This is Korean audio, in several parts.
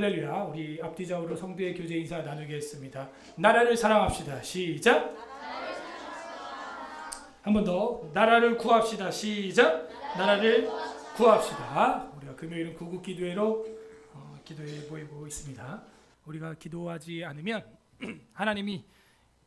할렐루야. 우리 앞뒤좌우로 성도의 교제 인사 나누겠습니다. 나라를 사랑합시다. 시작. 한 번 더. 나라를 구합시다. 시작. 나라를 구합시다. 우리가 금요일은 구국 기도회로 기도에 모이고 있습니다. 우리가 기도하지 않으면 하나님이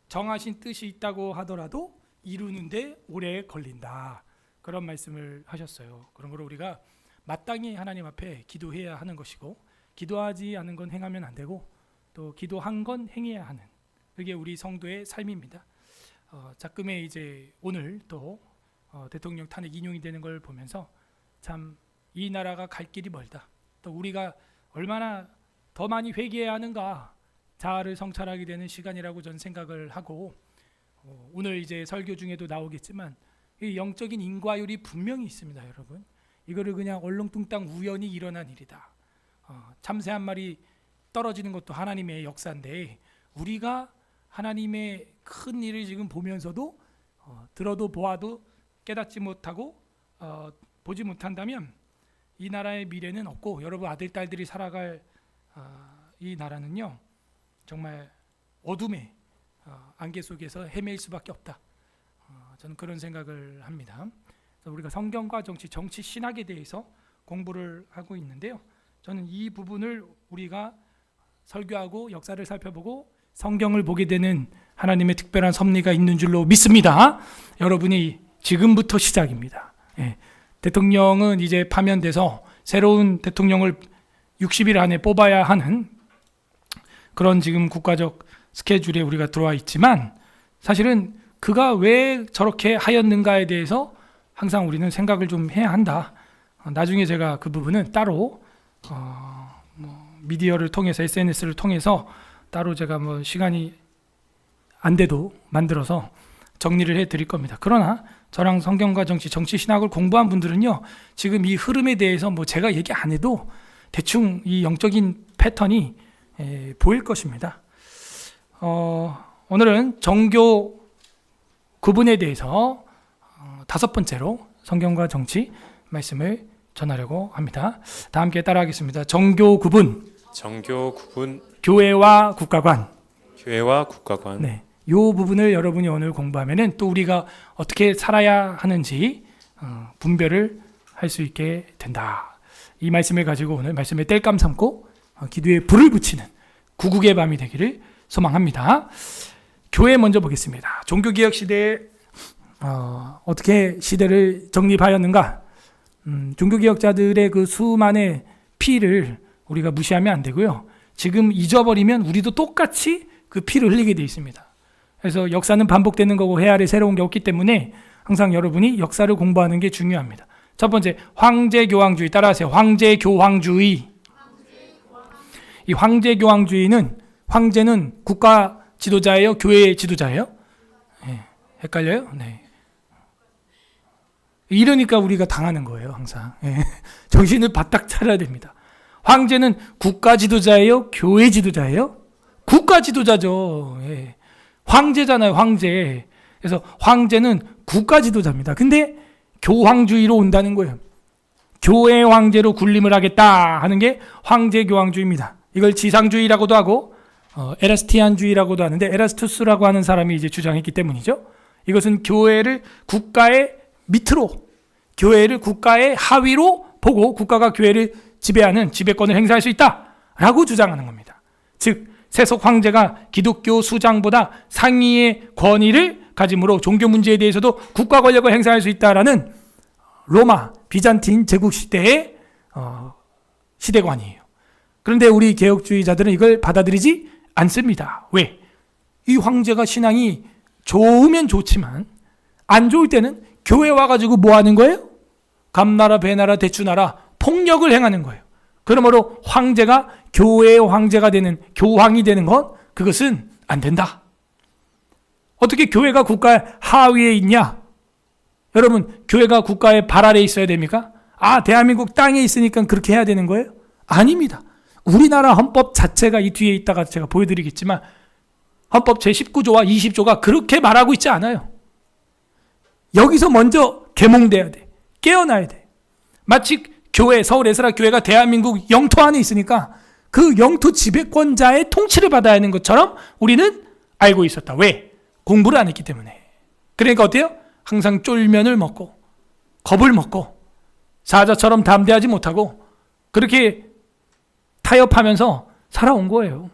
정하신 뜻이 있다고 하더라도 이루는데 오래 걸린다. 그런 말씀을 하셨어요. 그런 걸 우리가 마땅히 하나님 앞에 기도해야 하는 것이고, 기도하지 않은 건 행하면 안 되고, 또 기도한 건 행해야 하는, 그게 우리 성도의 삶입니다. 자금에 이제 오늘 또 대통령 탄핵 인용이 되는 걸 보면서 참 이 나라가 갈 길이 멀다. 또 우리가 얼마나 더 많이 회개해야 하는가, 자아를 성찰하게 되는 시간이라고 저는 생각을 하고, 오늘 이제 설교 중에도 나오겠지만 이 영적인 인과율이 분명히 있습니다, 여러분. 이거를 그냥 얼렁뚱땅 우연히 일어난 일이다. 참새 한 마리 떨어지는 것도 하나님의 역사인데, 우리가 하나님의 큰 일을 지금 보면서도 들어도 보아도 깨닫지 못하고 보지 못한다면 이 나라의 미래는 없고, 여러분 아들 딸들이 살아갈 이 나라는요 정말 어둠의 안개 속에서 헤매일 수밖에 없다. 저는 그런 생각을 합니다. 그래서 우리가 성경과 정치 신학에 대해서 공부를 하고 있는데요, 저는 이 부분을 우리가 설교하고 역사를 살펴보고 성경을 보게 되는 하나님의 특별한 섭리가 있는 줄로 믿습니다. 여러분이 지금부터 시작입니다. 대통령은 이제 파면돼서 새로운 대통령을 60일 안에 뽑아야 하는 그런 지금 국가적 스케줄에 우리가 들어와 있지만, 사실은 그가 왜 저렇게 하였는가에 대해서 항상 우리는 생각을 좀 해야 한다. 나중에 제가 그 부분은 따로 미디어를 통해서, SNS를 통해서 따로 제가 시간이 안 돼도 만들어서 정리를 해드릴 겁니다. 그러나 저랑 성경과 정치 신학을 공부한 분들은요, 지금 이 흐름에 대해서 제가 얘기 안 해도 대충 이 영적인 패턴이 보일 것입니다. 오늘은 정교 구분에 대해서 다섯 번째로 성경과 정치 말씀을 전하려고 합니다. 다 함께 따라하겠습니다. 정교 구분. 교회와 국가관. 네, 이 부분을 여러분이 오늘 공부하면은 또 우리가 어떻게 살아야 하는지 분별을 할 수 있게 된다. 이 말씀을 가지고 오늘 말씀에 땔감 삼고 기도에 불을 붙이는 구국의 밤이 되기를 소망합니다. 교회 먼저 보겠습니다. 종교개혁 시대에 어떻게 시대를 정립하였는가? 종교개혁자들의 그 수많은 피를 우리가 무시하면 안 되고요. 지금 잊어버리면 우리도 똑같이 그 피를 흘리게 되어 있습니다. 그래서 역사는 반복되는 거고 해 아래 새로운 게 없기 때문에 항상 여러분이 역사를 공부하는 게 중요합니다. 첫 번째, 황제교황주의. 따라하세요. 황제교황주의. 이 황제교황주의는, 황제는 국가 지도자예요? 교회 지도자예요? 네. 헷갈려요? 네. 이러니까 우리가 당하는 거예요, 항상. 네. 정신을 바짝 차려야 됩니다. 황제는 국가 지도자예요? 교회 지도자예요? 국가 지도자죠. 예. 황제잖아요, 황제. 그래서 황제는 국가 지도자입니다. 근데 교황주의로 온다는 거예요. 교회 황제로 군림을 하겠다 하는 게 황제교황주의입니다. 이걸 지상주의라고도 하고 에라스티안주의라고도 하는데, 에라스투스라고 하는 사람이 이제 주장했기 때문이죠. 이것은 교회를 국가의 밑으로, 교회를 국가의 하위로 보고 국가가 교회를 지배하는 지배권을 행사할 수 있다라고 주장하는 겁니다. 즉 세속 황제가 기독교 수장보다 상위의 권위를 가짐으로 종교 문제에 대해서도 국가 권력을 행사할 수 있다라는 로마 비잔틴 제국 시대의 시대관이에요. 그런데 우리 개혁주의자들은 이걸 받아들이지 않습니다. 왜? 이 황제가 신앙이 좋으면 좋지만 안 좋을 때는 교회 와가지고 뭐 하는 거예요? 감나라 배나라 대추나라 폭력을 행하는 거예요. 그러므로 황제가 교회의 황제가 되는, 교황이 되는 건, 그것은 안 된다. 어떻게 교회가 국가의 하위에 있냐? 여러분, 교회가 국가의 발 아래에 있어야 됩니까? 대한민국 땅에 있으니까 그렇게 해야 되는 거예요? 아닙니다. 우리나라 헌법 자체가, 이 뒤에 있다가 제가 보여드리겠지만, 헌법 제19조와 20조가 그렇게 말하고 있지 않아요. 여기서 먼저 계몽돼야 돼. 깨어나야 돼. 마치 교회, 서울 에스라 교회가 대한민국 영토 안에 있으니까 그 영토 지배권자의 통치를 받아야 하는 것처럼 우리는 알고 있었다. 왜? 공부를 안 했기 때문에. 그러니까 어때요? 항상 쫄면을 먹고 겁을 먹고 사자처럼 담대하지 못하고 그렇게 타협하면서 살아온 거예요.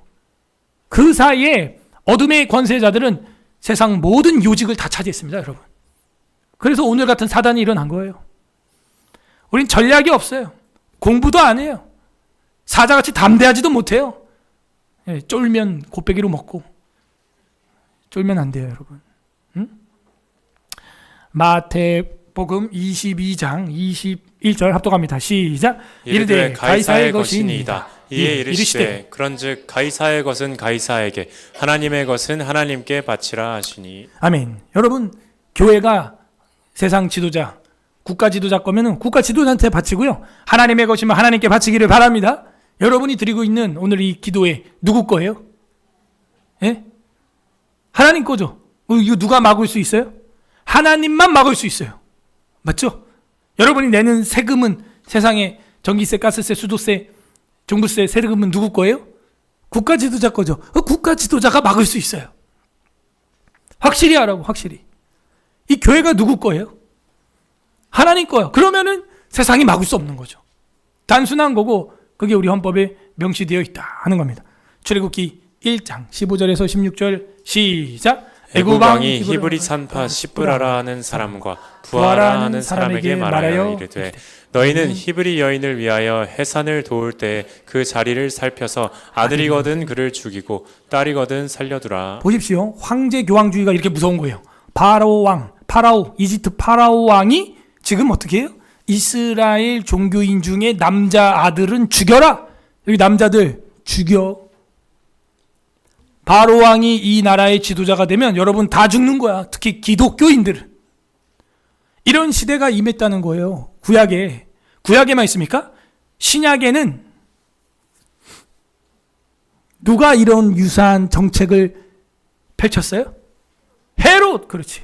그 사이에 어둠의 권세자들은 세상 모든 요직을 다 차지했습니다, 여러분. 그래서 오늘 같은 사단이 일어난 거예요. 우린 전략이 없어요. 공부도 안 해요. 사자같이 담대하지도 못해요. 예, 쫄면 곱빼기로 먹고. 쫄면 안 돼요, 여러분. 응? 마태복음 22장 21절 합독합니다. 시작. 이르되 가이사의 것이니이다. 이에 이르시되 그런즉 가이사의 것은 가이사에게 하나님의 것은 하나님께 바치라 하시니. 아멘. 여러분, 교회가 세상 지도자, 국가 지도자 거면은 국가 지도자한테 바치고요. 하나님의 것이면 하나님께 바치기를 바랍니다. 여러분이 드리고 있는 오늘 이 기도회 누구 거예요? 예? 하나님 거죠. 이거 누가 막을 수 있어요? 하나님만 막을 수 있어요. 맞죠? 여러분이 내는 세금은 세상에 전기세, 가스세, 수도세, 종부세, 세금은 누구 거예요? 국가 지도자 거죠. 국가 지도자가 막을 수 있어요. 확실히 하라고, 확실히. 이 교회가 누구 거예요? 하나님 거예요. 그러면은 세상이 막을 수 없는 거죠. 단순한 거고 그게 우리 헌법에 명시되어 있다 하는 겁니다. 출애굽기 1장 15절에서 16절 시작. 애굽 왕이 히브리 산파 시브라라 하는 사람과 부하라 하는 사람에게 말하여 이르되 너희는 히브리 여인을 위하여 해산을 도울 때 그 자리를 살펴서 아들이거든 그를 죽이고 딸이거든 살려두라. 보십시오. 황제 교황주의가 이렇게 무서운 거예요. 파라오, 이집트 파라오 왕이 지금 어떻게 해요? 이스라엘 종교인 중에 남자 아들은 죽여라. 여기 남자들 죽여. 바로 왕이 이 나라의 지도자가 되면 여러분 다 죽는 거야. 특히 기독교인들은. 이런 시대가 임했다는 거예요. 구약에만 있습니까? 신약에는 누가 이런 유사한 정책을 펼쳤어요? 헤롯. 그렇지.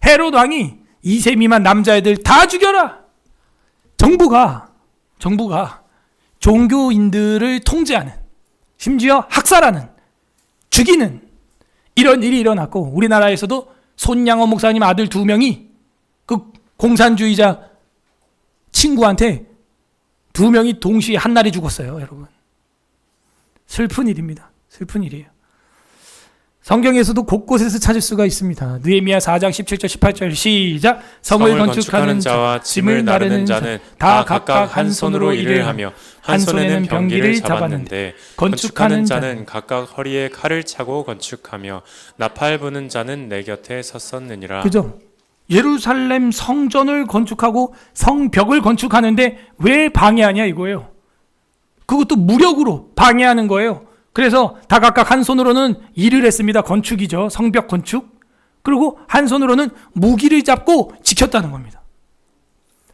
헤롯 왕이 2세 미만 남자애들 다 죽여라. 정부가 종교인들을 통제하는, 심지어 학살하는, 죽이는 이런 일이 일어났고, 우리나라에서도 손양호 목사님 아들 2명이 그 공산주의자 친구한테 2명이 동시에 한날에 죽었어요. 여러분, 슬픈 일입니다. 슬픈 일이에요. 성경에서도 곳곳에서 찾을 수가 있습니다. 느헤미야 4장 17절 18절 시작. 성을 건축하는 자와 짐을 나르는 자는 다 각각 한 손으로 일을 하며 한 손에는 병기를 잡았는데 건축하는 자는 각각 허리에 칼을 차고 건축하며 나팔 부는 자는 내 곁에 섰었느니라. 그죠? 예루살렘 성전을 건축하고 성벽을 건축하는데 왜 방해하냐 이거예요. 그것도 무력으로 방해하는 거예요. 그래서 다 각각 한 손으로는 일을 했습니다. 건축이죠. 성벽 건축. 그리고 한 손으로는 무기를 잡고 지켰다는 겁니다.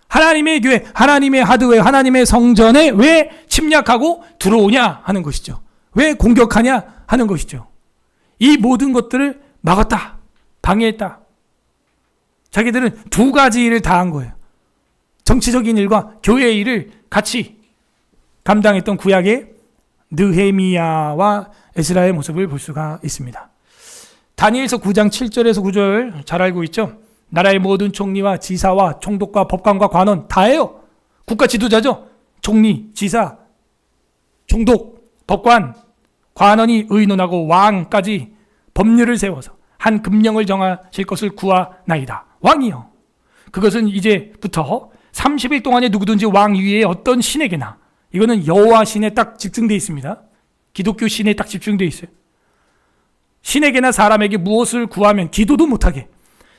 하나님의 교회, 하나님의 하드웨어, 하나님의 성전에 왜 침략하고 들어오냐 하는 것이죠. 왜 공격하냐 하는 것이죠. 이 모든 것들을 막았다. 방해했다. 자기들은 2가지 일을 다 한 거예요. 정치적인 일과 교회의 일을 같이 감당했던 구약의 느헤미야와 에스라의 모습을 볼 수가 있습니다. 다니엘서 9장 7절에서 9절 잘 알고 있죠? 나라의 모든 총리와 지사와 총독과 법관과 관원 다 해요. 국가 지도자죠. 총리, 지사, 총독, 법관, 관원이 의논하고 왕까지 법률을 세워서 한 금령을 정하실 것을 구하나이다. 왕이요. 그것은 이제부터 30일 동안에 누구든지 왕 위에 어떤 신에게나, 이거는 여호와 신에 딱 집중되어 있습니다. 기독교 신에 딱 집중되어 있어요. 신에게나 사람에게 무엇을 구하면 기도도 못하게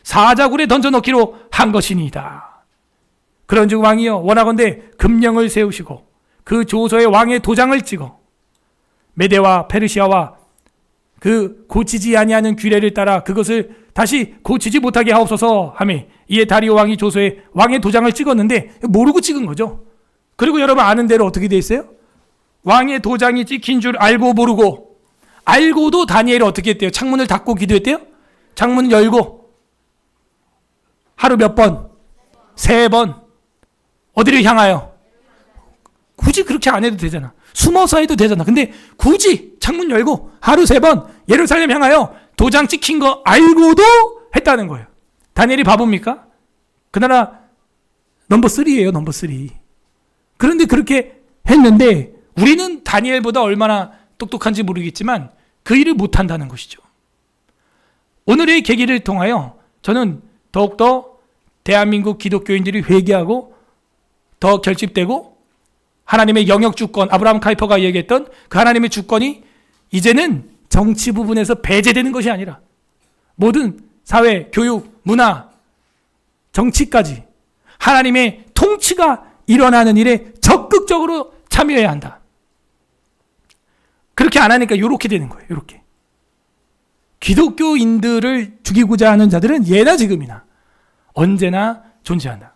사자굴에 던져넣기로 한 것이니이다. 그런즉 왕이여 원하건대 금령을 세우시고 그 조서에 왕의 도장을 찍어 메대와 페르시아와 그 고치지 아니하는 규례를 따라 그것을 다시 고치지 못하게 하옵소서 하매, 이에 다리오 왕이 조서에 왕의 도장을 찍었는데 모르고 찍은 거죠. 그리고 여러분 아는 대로 어떻게 돼 있어요? 왕의 도장이 찍힌 줄 알고 모르고, 알고도 다니엘이 어떻게 했대요? 창문을 닫고 기도했대요? 창문 열고 하루 몇 번? 3번. 어디를 향하여? 굳이 그렇게 안 해도 되잖아. 숨어서 해도 되잖아. 근데 굳이 창문 열고 하루 3번 예루살렘 향하여 도장 찍힌 거 알고도 했다는 거예요. 다니엘이 바보입니까? 그 나라 넘버 3예요. 넘버 3. 그런데 그렇게 했는데 우리는 다니엘보다 얼마나 똑똑한지 모르겠지만 그 일을 못한다는 것이죠. 오늘의 계기를 통하여 저는 더욱더 대한민국 기독교인들이 회개하고 더 결집되고 하나님의 영역 주권, 아브라함 카이퍼가 얘기했던 그 하나님의 주권이 이제는 정치 부분에서 배제되는 것이 아니라 모든 사회, 교육, 문화, 정치까지 하나님의 통치가 일어나는 일에 적극적으로 참여해야 한다. 그렇게 안 하니까 이렇게 되는 거예요. 이렇게. 기독교인들을 죽이고자 하는 자들은 예나 지금이나 언제나 존재한다.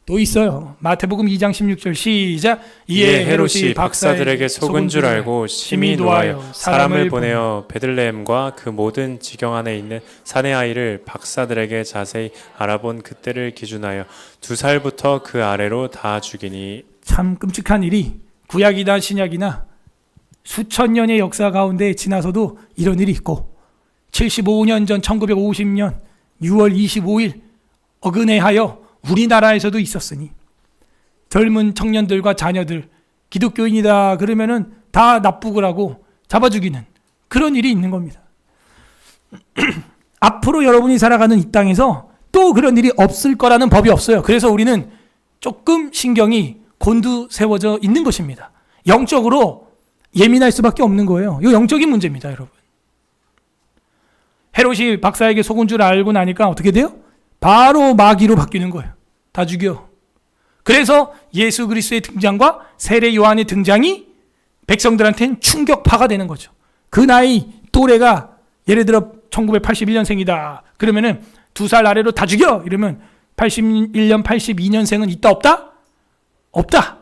또 있어요. 마태복음 2장 16절 시작. 이에 헤롯이 박사들에게 속은 줄 알고 심히 노하여 사람을 보내어 베들레헴과 그 모든 지경 안에 있는 사내 아이를 박사들에게 자세히 알아본 그때를 기준하여 2살부터 그 아래로 다 죽이니. 참 끔찍한 일이 구약이나 신약이나 수천 년의 역사 가운데 지나서도 이런 일이 있고 75년 전 1950년 6월 25일 어근해하여 우리나라에서도 있었으니 젊은 청년들과 자녀들 기독교인이다 그러면은 다 납북을 잡아 죽이는 그런 일이 있는 겁니다. 앞으로 여러분이 살아가는 이 땅에서 또 그런 일이 없을 거라는 법이 없어요. 그래서 우리는 조금 신경이 곤두세워져 있는 것입니다. 영적으로 예민할 수밖에 없는 거예요. 이거 영적인 문제입니다, 여러분. 헤롯이 박사에게 속은 줄 알고 나니까 어떻게 돼요? 바로 마귀로 바뀌는 거예요. 다 죽여. 그래서 예수 그리스도의 등장과 세례 요한의 등장이 백성들한테는 충격파가 되는 거죠. 그 나이 또래가 예를 들어 1981년생이다. 그러면은 2살 아래로 다 죽여. 이러면 81년, 82년생은 있다 없다? 없다.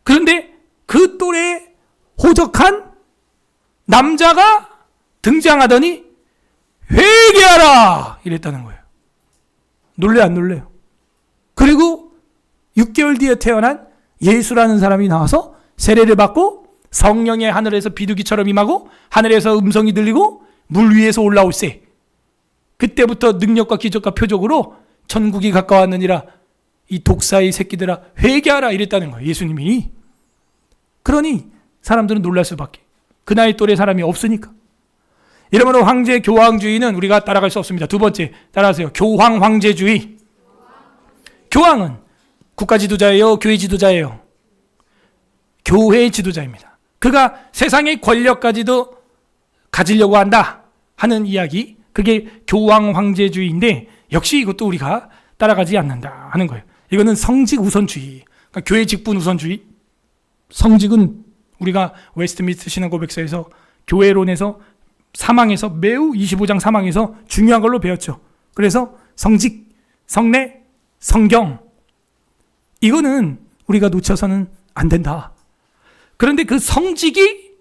그런데 그 또래에 호적한 남자가 등장하더니 회개하라! 이랬다는 거예요. 놀래 안 놀래요? 그리고 6개월 뒤에 태어난 예수라는 사람이 나와서 세례를 받고 성령의 하늘에서 비둘기처럼 임하고 하늘에서 음성이 들리고 물 위에서 올라올세. 그때부터 능력과 기적과 표적으로 천국이 가까웠느니라. 이 독사의 새끼들아 회개하라 이랬다는 거예요. 예수님이. 그러니 사람들은 놀랄 수밖에. 그 나이 또래 사람이 없으니까. 이러므로 황제 교황주의는 우리가 따라갈 수 없습니다. 두 번째 따라하세요. 교황 황제주의. 교황은 국가 지도자예요? 교회 지도자예요? 교회 지도자입니다. 그가 세상의 권력까지도 가지려고 한다 하는 이야기. 그게 교황 황제주의인데 역시 이것도 우리가 따라가지 않는다 하는 거예요. 이거는 성직 우선주의. 그러니까 교회 직분 우선주의. 성직은 우리가 웨스트민스터 신앙고백서에서 교회론에서 사망에서 매우 25장 사망에서 중요한 걸로 배웠죠. 그래서 성직, 성례, 성경 이거는 우리가 놓쳐서는 안 된다. 그런데 그 성직이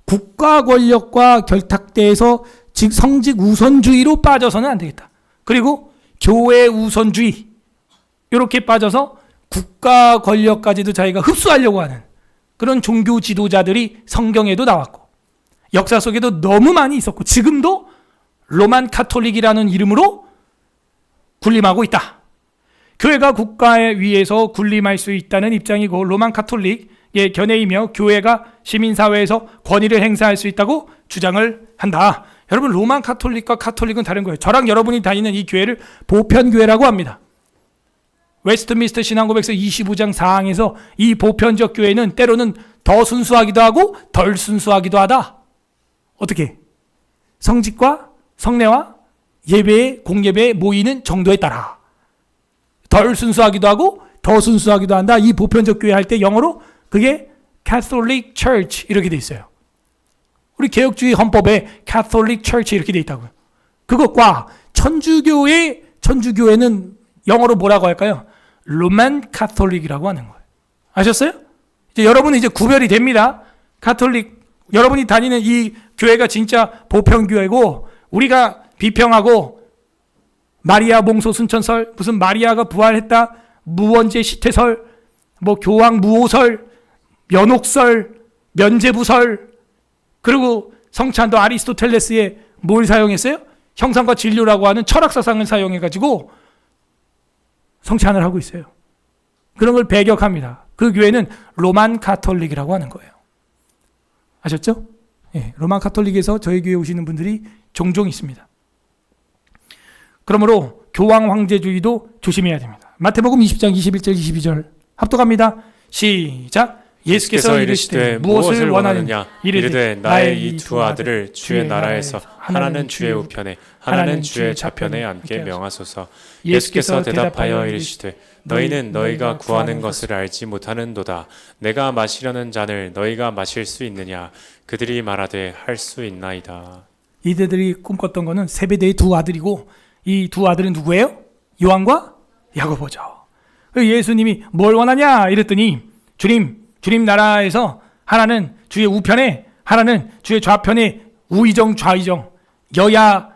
국가 권력과 결탁돼서 즉 성직 우선주의로 빠져서는 안 되겠다. 그리고 교회 우선주의 이렇게 빠져서 국가 권력까지도 자기가 흡수하려고 하는 그런 종교 지도자들이 성경에도 나왔고 역사 속에도 너무 많이 있었고 지금도 로만 카톨릭이라는 이름으로 군림하고 있다. 교회가 국가에 위해서 군림할 수 있다는 입장이고 로만 카톨릭의 견해이며 교회가 시민사회에서 권위를 행사할 수 있다고 주장을 한다. 여러분 로만 카톨릭과 카톨릭은 다른 거예요. 저랑 여러분이 다니는 이 교회를 보편교회라고 합니다. 웨스트민스터 신앙고백서 25장 4항에서 이 보편적 교회는 때로는 더 순수하기도 하고 덜 순수하기도 하다. 어떻게? 성직과 성례와 예배에 공예배에 모이는 정도에 따라 덜 순수하기도 하고 더 순수하기도 한다. 이 보편적 교회 할 때 영어로 그게 Catholic Church 이렇게 돼 있어요. 우리 개혁주의 헌법에 Catholic Church 이렇게 돼 있다고요. 그것과 천주교회는 영어로 뭐라고 할까요? 로만 카톨릭이라고 하는 거예요. 아셨어요? 이제 여러분은 이제 구별이 됩니다. 카톨릭 여러분이 다니는 이 교회가 진짜 보편교회고 우리가 비평하고 마리아 몽소 순천설 무슨 마리아가 부활했다 무원제 시태설 뭐 교황 무오설 연옥설 면제부설, 그리고 성찬도 아리스토텔레스의 뭘 사용했어요? 형상과 진료라고 하는 철학사상을 사용해가지고 성찬을 하고 있어요. 그런 걸 배격합니다. 그 교회는 로만 가톨릭이라고 하는 거예요. 아셨죠? 예, 로만 가톨릭에서 저희 교회에 오시는 분들이 종종 있습니다. 그러므로 교황 황제주의도 조심해야 됩니다. 마태복음 20장 21절 22절 합독합니다. 시작. 예수께서 이르시되 무엇을 원하느냐 이르되 나의 이 두 아들을 주의 나라에서 하나는 주의 우편에 하나는 주의 좌편에 앉게 명하소서. 예수께서 대답하여 이르시되 너희는 너희가 구하는 것을 알지 못하는도다. 내가 마시려는 잔을 너희가 마실 수 있느냐. 그들이 말하되 할 수 있나이다. 이들이 꿈꿨던 거는 세베대의 두 아들이고, 이 두 아들은 누구예요? 요한과 야고보죠. 예수님이 뭘 원하냐 이랬더니 주님 나라에서 하나는 주의 우편에 하나는 주의 좌편에 우의정 좌의정 여야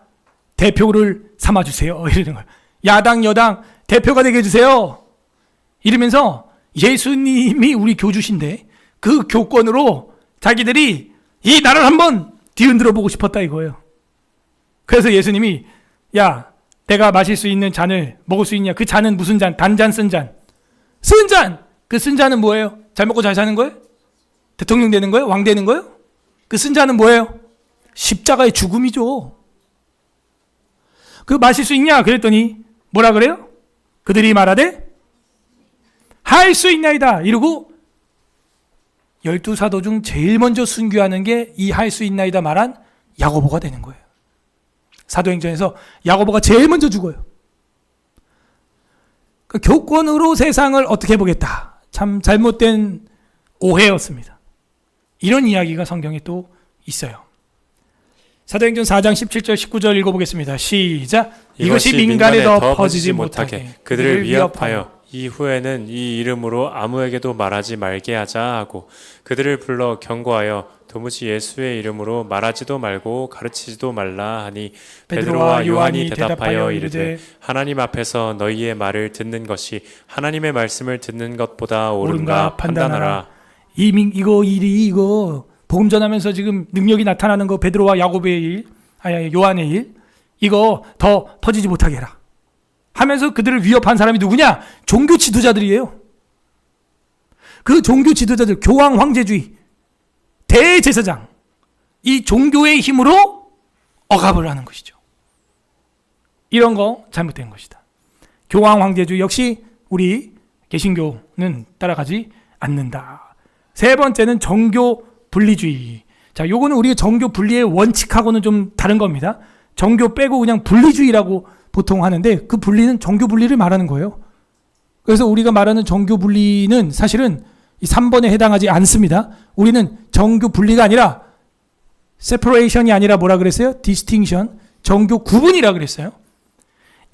대표를 삼아주세요 이러는 거예요. 야당 여당 대표가 되게 해주세요 이러면서 예수님이 우리 교주신데 그 교권으로 자기들이 이 나라를 한번 뒤흔들어 보고 싶었다 이거예요. 그래서 예수님이 야, 내가 마실 수 있는 잔을 먹을 수 있냐? 그 잔은 무슨 잔? 단잔 쓴 잔. 쓴 잔! 그 쓴 잔은 뭐예요? 잘 먹고 잘 사는 거예요? 대통령 되는 거예요? 왕 되는 거예요? 그 쓴 잔은 뭐예요? 십자가의 죽음이죠. 그 마실 수 있냐? 그랬더니 뭐라 그래요? 그들이 말하되 할 수 있나이다 이러고 12사도 중 제일 먼저 순교하는 게 이 할 수 있나이다 말한 야고보가 되는 거예요. 사도행전에서 야고보가 제일 먼저 죽어요. 그 교권으로 세상을 어떻게 보겠다. 참 잘못된 오해였습니다. 이런 이야기가 성경에 또 있어요. 사도행전 4장 17절 19절 읽어보겠습니다. 시작. 이것이 민간에 더 퍼지지 못하게 그들을 위협하여 이후에는 이 이름으로 아무에게도 말하지 말게 하자 하고 그들을 불러 경고하여 도무지 예수의 이름으로 말하지도 말고 가르치지도 말라 하니 베드로와 요한이 대답하여 이르되 하나님 앞에서 너희의 말을 듣는 것이 하나님의 말씀을 듣는 것보다 옳은가 판단하라. 이거 복음 전하면서 지금 능력이 나타나는 거 베드로와 야고보의 일, 요한의 일 이거 더 퍼지지 못하게 해라 하면서 그들을 위협한 사람이 누구냐? 종교 지도자들이에요. 그 종교 지도자들, 교황 황제주의, 대제사장, 이 종교의 힘으로 억압을 하는 것이죠. 이런 거 잘못된 것이다. 교황 황제주의 역시 우리 개신교는 따라가지 않는다. 세 번째는 정교 분리주의. 자, 요거는 우리가 정교 분리의 원칙하고는 좀 다른 겁니다. 정교 빼고 그냥 분리주의라고 보통 하는데 그 분리는 정교 분리를 말하는 거예요. 그래서 우리가 말하는 정교 분리는 사실은 이 3번에 해당하지 않습니다. 우리는 정교 분리가 아니라 separation이 아니라 뭐라 그랬어요? distinction, 정교 구분이라 그랬어요.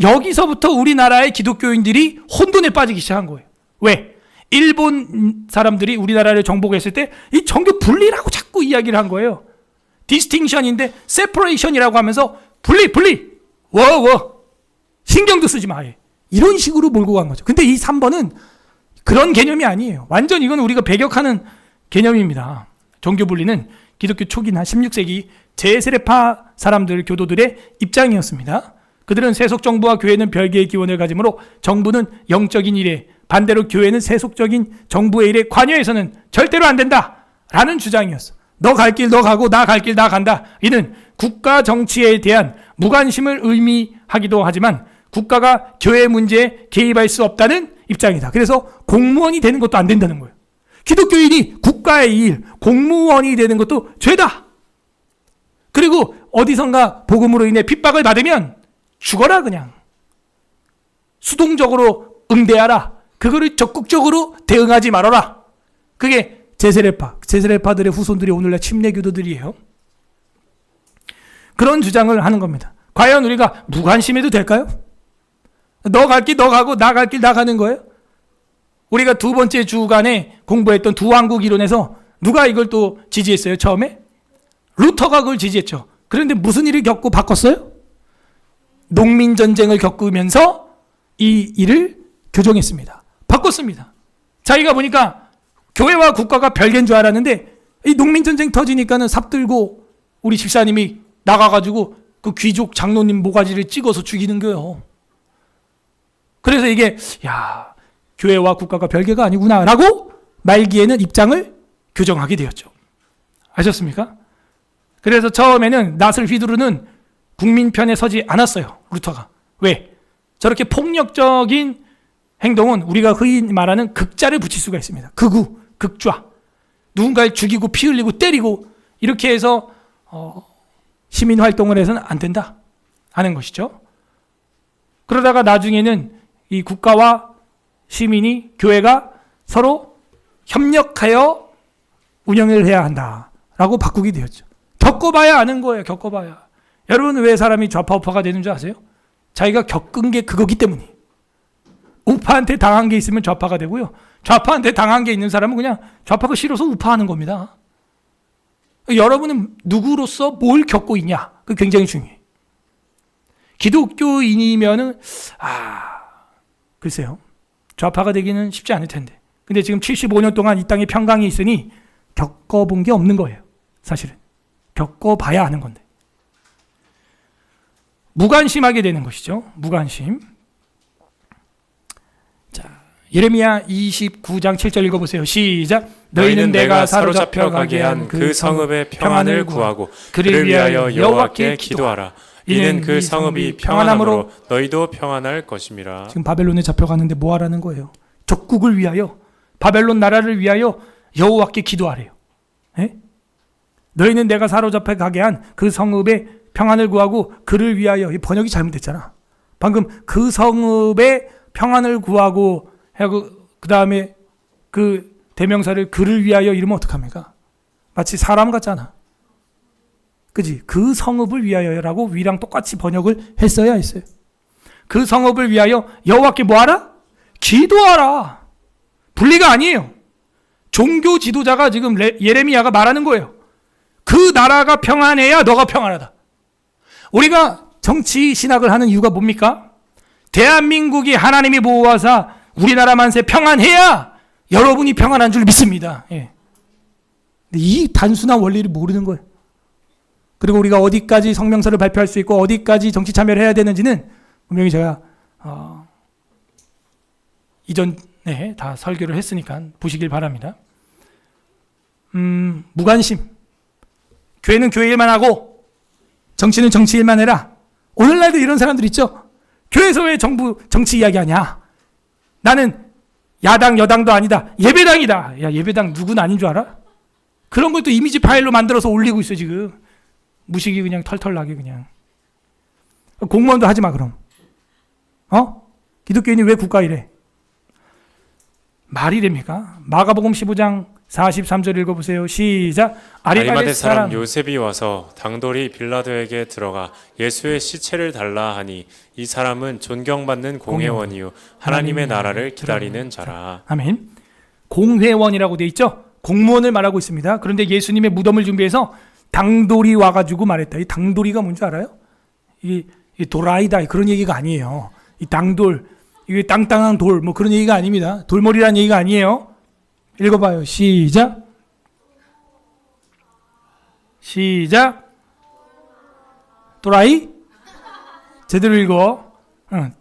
여기서부터 우리나라의 기독교인들이 혼돈에 빠지기 시작한 거예요. 왜? 일본 사람들이 우리나라를 정복했을 때 이 정교 분리라고 자꾸 이야기를 한 거예요. distinction인데 separation이라고 하면서 분리 신경도 쓰지 마. 이런 식으로 몰고 간 거죠. 근데 이 3번은 그런 개념이 아니에요. 완전 이건 우리가 배격하는 개념입니다. 종교 분리는 기독교 초기나 16세기 제세례파 사람들, 교도들의 입장이었습니다. 그들은 세속 정부와 교회는 별개의 기원을 가지므로 정부는 영적인 일에, 반대로 교회는 세속적인 정부의 일에 관여해서는 절대로 안 된다 라는 주장이었어. 너 갈 길 너 가고 나 갈 길 나 간다. 이는 국가 정치에 대한 무관심을 의미하기도 하지만 국가가 교회 문제에 개입할 수 없다는 입장이다. 그래서 공무원이 되는 것도 안 된다는 거예요. 기독교인이 국가의 일, 공무원이 되는 것도 죄다. 그리고 어디선가 복음으로 인해 핍박을 받으면 죽어라 그냥. 수동적으로 응대하라. 그거를 적극적으로 대응하지 말아라. 그게 제세례파들의 후손들이 오늘날 침례교도들이에요. 그런 주장을 하는 겁니다. 과연 우리가 무관심해도 될까요? 너 갈 길 너 가고 나 갈 길 나 가는 거예요? 우리가 두 번째 주간에 공부했던 두왕국 이론에서 누가 이걸 또 지지했어요? 처음에? 루터가 그걸 지지했죠. 그런데 무슨 일을 겪고 바꿨어요? 농민전쟁을 겪으면서 이 일을 교정했습니다. 바꿨습니다. 자기가 보니까 교회와 국가가 별개인 줄 알았는데 이 농민전쟁 터지니까는 삽 들고 우리 집사님이 나가가지고 그 귀족 장로님 모가지를 찍어서 죽이는 거예요. 그래서 이게 교회와 국가가 별개가 아니구나라고 말기에는 입장을 교정하게 되었죠. 아셨습니까? 그래서 처음에는 낫을 휘두르는 국민 편에 서지 않았어요. 루터가. 왜? 저렇게 폭력적인 행동은 우리가 흔히 말하는 극자를 붙일 수가 있습니다. 극우, 극좌. 누군가를 죽이고 피 흘리고 때리고 이렇게 해서 시민 활동을 해서는 안 된다 하는 것이죠. 그러다가 나중에는 이 국가와 시민이, 교회가 서로 협력하여 운영을 해야 한다라고 바꾸게 되었죠. 겪어봐야 아는 거예요. 겪어봐야. 여러분 왜 사람이 좌파우파가 되는 줄 아세요? 자기가 겪은 게 그거기 때문이에요. 우파한테 당한 게 있으면 좌파가 되고요. 좌파한테 당한 게 있는 사람은 그냥 좌파가 싫어서 우파하는 겁니다. 여러분은 누구로서 뭘 겪고 있냐? 그게 굉장히 중요해요. 기독교인이면은 글쎄요. 좌파가 되기는 쉽지 않을 텐데. 근데 지금 75년 동안 이 땅에 평강이 있으니 겪어본 게 없는 거예요. 사실은. 겪어봐야 아는 건데. 무관심하게 되는 것이죠. 무관심. 자, 예레미야 29장 7절 읽어보세요. 시작. 너희는 내가 사로잡혀 가게 한 그 성읍의 평안을 구하고 그를 위하여 여호와께 기도하라. 이는 그 성읍이 평안함으로 너희도 평안할 것임이라. 지금 바벨론에 잡혀가는데 뭐 하라는 거예요? 적국을 위하여, 바벨론 나라를 위하여 여호와께 기도하래요. 에? 너희는 내가 사로잡혀 가게 한 그 성읍의 평안을 구하고 그를 위하여. 이 번역이 잘못됐잖아. 방금 그 성읍의 평안을 구하고 하고 그 다음에 그 대명사를 그를 위하여 이러면 어떡합니까? 마치 사람 같잖아. 그지? 그 성읍을 위하여라고 위랑 똑같이 번역을 했어야 했어요. 그 성읍을 위하여 여호와께 뭐하라? 기도하라. 분리가 아니에요. 종교 지도자가 지금 예레미야가 말하는 거예요. 그 나라가 평안해야 너가 평안하다. 우리가 정치 신학을 하는 이유가 뭡니까? 대한민국이 하나님이 보호하사 우리나라 만세 평안해야 여러분이 평안한 줄 믿습니다. 예. 근데 이 단순한 원리를 모르는 거예요. 그리고 우리가 어디까지 성명서를 발표할 수 있고 어디까지 정치 참여를 해야 되는지는 분명히 제가 이전에 다 설교를 했으니까 보시길 바랍니다. 무관심. 교회는 교회 일만 하고 정치는 정치 일만 해라. 오늘날도 이런 사람들 있죠. 교회에서 왜 정부 정치 이야기하냐. 나는 야당 여당도 아니다. 예배당이다. 야, 예배당 누군 아닌 줄 알아? 그런 것도 이미지 파일로 만들어서 올리고 있어 지금. 무식이 그냥 털털 나게 그냥. 공무원도 하지 마 그럼. 기독교인이 왜 국가 이래? 말이 됩니까? 마가복음 15장 43절 읽어보세요. 시작. 아리마대 사람 요셉이 와서 당돌이 빌라도에게 들어가 예수의 시체를 달라 하니 이 사람은 존경받는 공회원이요 하나님의 나라를 기다리는 자라. 아멘. 공회원이라고 돼 있죠. 공무원을 말하고 있습니다. 그런데 예수님의 무덤을 준비해서 당돌이 와가지고 말했다. 이 당돌이가 뭔지 알아요? 이 도라이다 그런 얘기가 아니에요. 이 당돌, 이게 땅땅한 돌 뭐 그런 얘기가 아닙니다. 돌머리라는 얘기가 아니에요. 읽어봐요. 시작. 시작. 또라이? 제대로 읽어.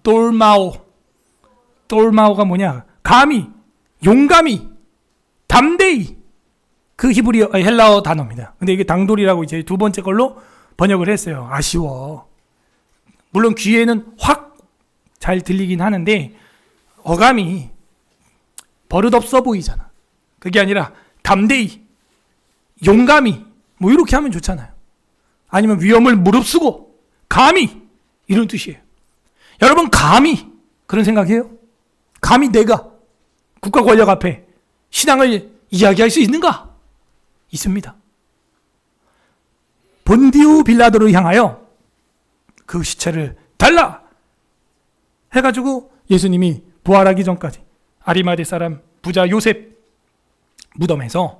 똘마오. 똘마오가 뭐냐? 감히, 용감히, 담대히. 그 히브리어, 헬라어 단어입니다. 근데 이게 당돌이라고 이제 두 번째 걸로 번역을 했어요. 아쉬워. 물론 귀에는 확 잘 들리긴 하는데 어감이 버릇없어 보이잖아. 그게 아니라 담대히, 용감히 뭐 이렇게 하면 좋잖아요. 아니면 위험을 무릅쓰고 감히 이런 뜻이에요. 여러분 감히 그런 생각해요? 감히 내가 국가 권력 앞에 신앙을 이야기할 수 있는가? 있습니다. 본디오 빌라도를 향하여 그 시체를 달라 해가지고 예수님이 부활하기 전까지 아리마대 사람 부자 요셉 무덤에서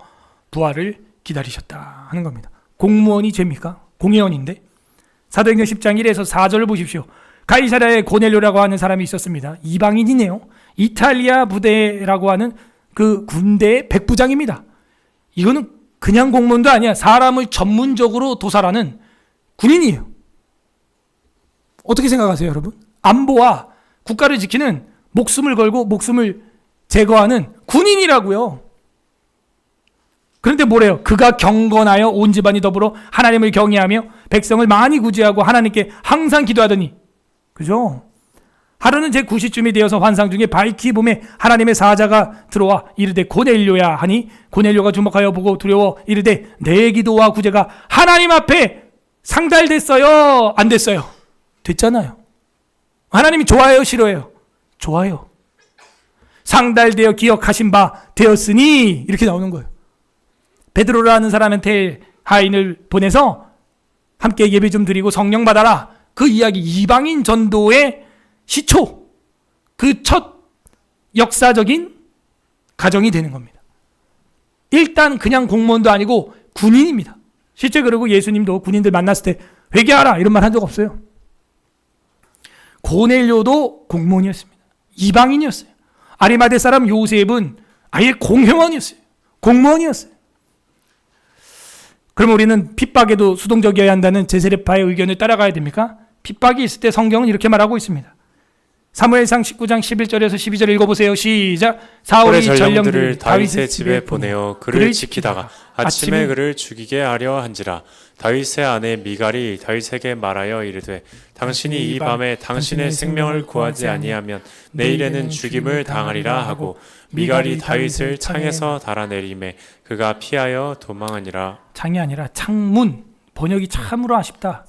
부활을 기다리셨다 하는 겁니다. 공무원이 죄입니까? 공회원인데. 사도행전 10장 1에서 4절을 보십시오. 가이사랴에 고넬료라고 하는 사람이 있었습니다. 이방인이네요. 이탈리아 부대라고 하는 그 군대의 백부장입니다. 이거는 그냥 공무원도 아니야. 사람을 전문적으로 도살하는 군인이에요. 어떻게 생각하세요, 여러분? 안보와 국가를 지키는 목숨을 걸고 목숨을 제거하는 군인이라고요. 그런데 뭐래요? 그가 경건하여 온 집안이 더불어 하나님을 경외하며 백성을 많이 구제하고 하나님께 항상 기도하더니, 그죠? 하루는 제9시쯤이 되어서 환상 중에 밝히 봄에 하나님의 사자가 들어와 이르되 고넬료야 하니, 고넬료가 주목하여 보고 두려워 이르되 내 기도와 구제가 하나님 앞에 상달됐어요? 안 됐어요? 됐잖아요. 하나님이 좋아해요? 싫어해요? 좋아요. 상달되어 기억하신 바 되었으니, 이렇게 나오는 거예요. 베드로라는 사람한테 하인을 보내서 함께 예배 좀 드리고 성령 받아라. 그 이야기, 이방인 전도의 시초, 그 첫 역사적인 가정이 되는 겁니다. 일단 그냥 공무원도 아니고 군인입니다. 실제 그리고 예수님도 군인들 만났을 때 회개하라 이런 말 한 적 없어요. 고넬료도 공무원이었습니다. 이방인이었어요. 아리마대 사람 요셉은 아예 공회원이었어요. 공무원이었어요. 그럼 우리는 핍박에도 수동적이어야 한다는 제세례파의 의견을 따라가야 됩니까? 핍박이 있을 때 성경은 이렇게 말하고 있습니다. 사무엘상 19장 11절에서 12절 읽어보세요. 시작. 사울이 전령들을 다윗의 집에 보내어 그를 지키다가 아침에 그를 죽이게 하려 한지라. 다윗의 아내 미갈이 다윗에게 말하여 이르되 당신이 이 밤에 당신의 생명을 구하지 아니하면 내일에는 죽임을 당하리라 하고, 미갈이 다윗을 창에서 달아내리매 그가 피하여 도망하니라. 창이 아니라 창문. 번역이 참으로 아쉽다.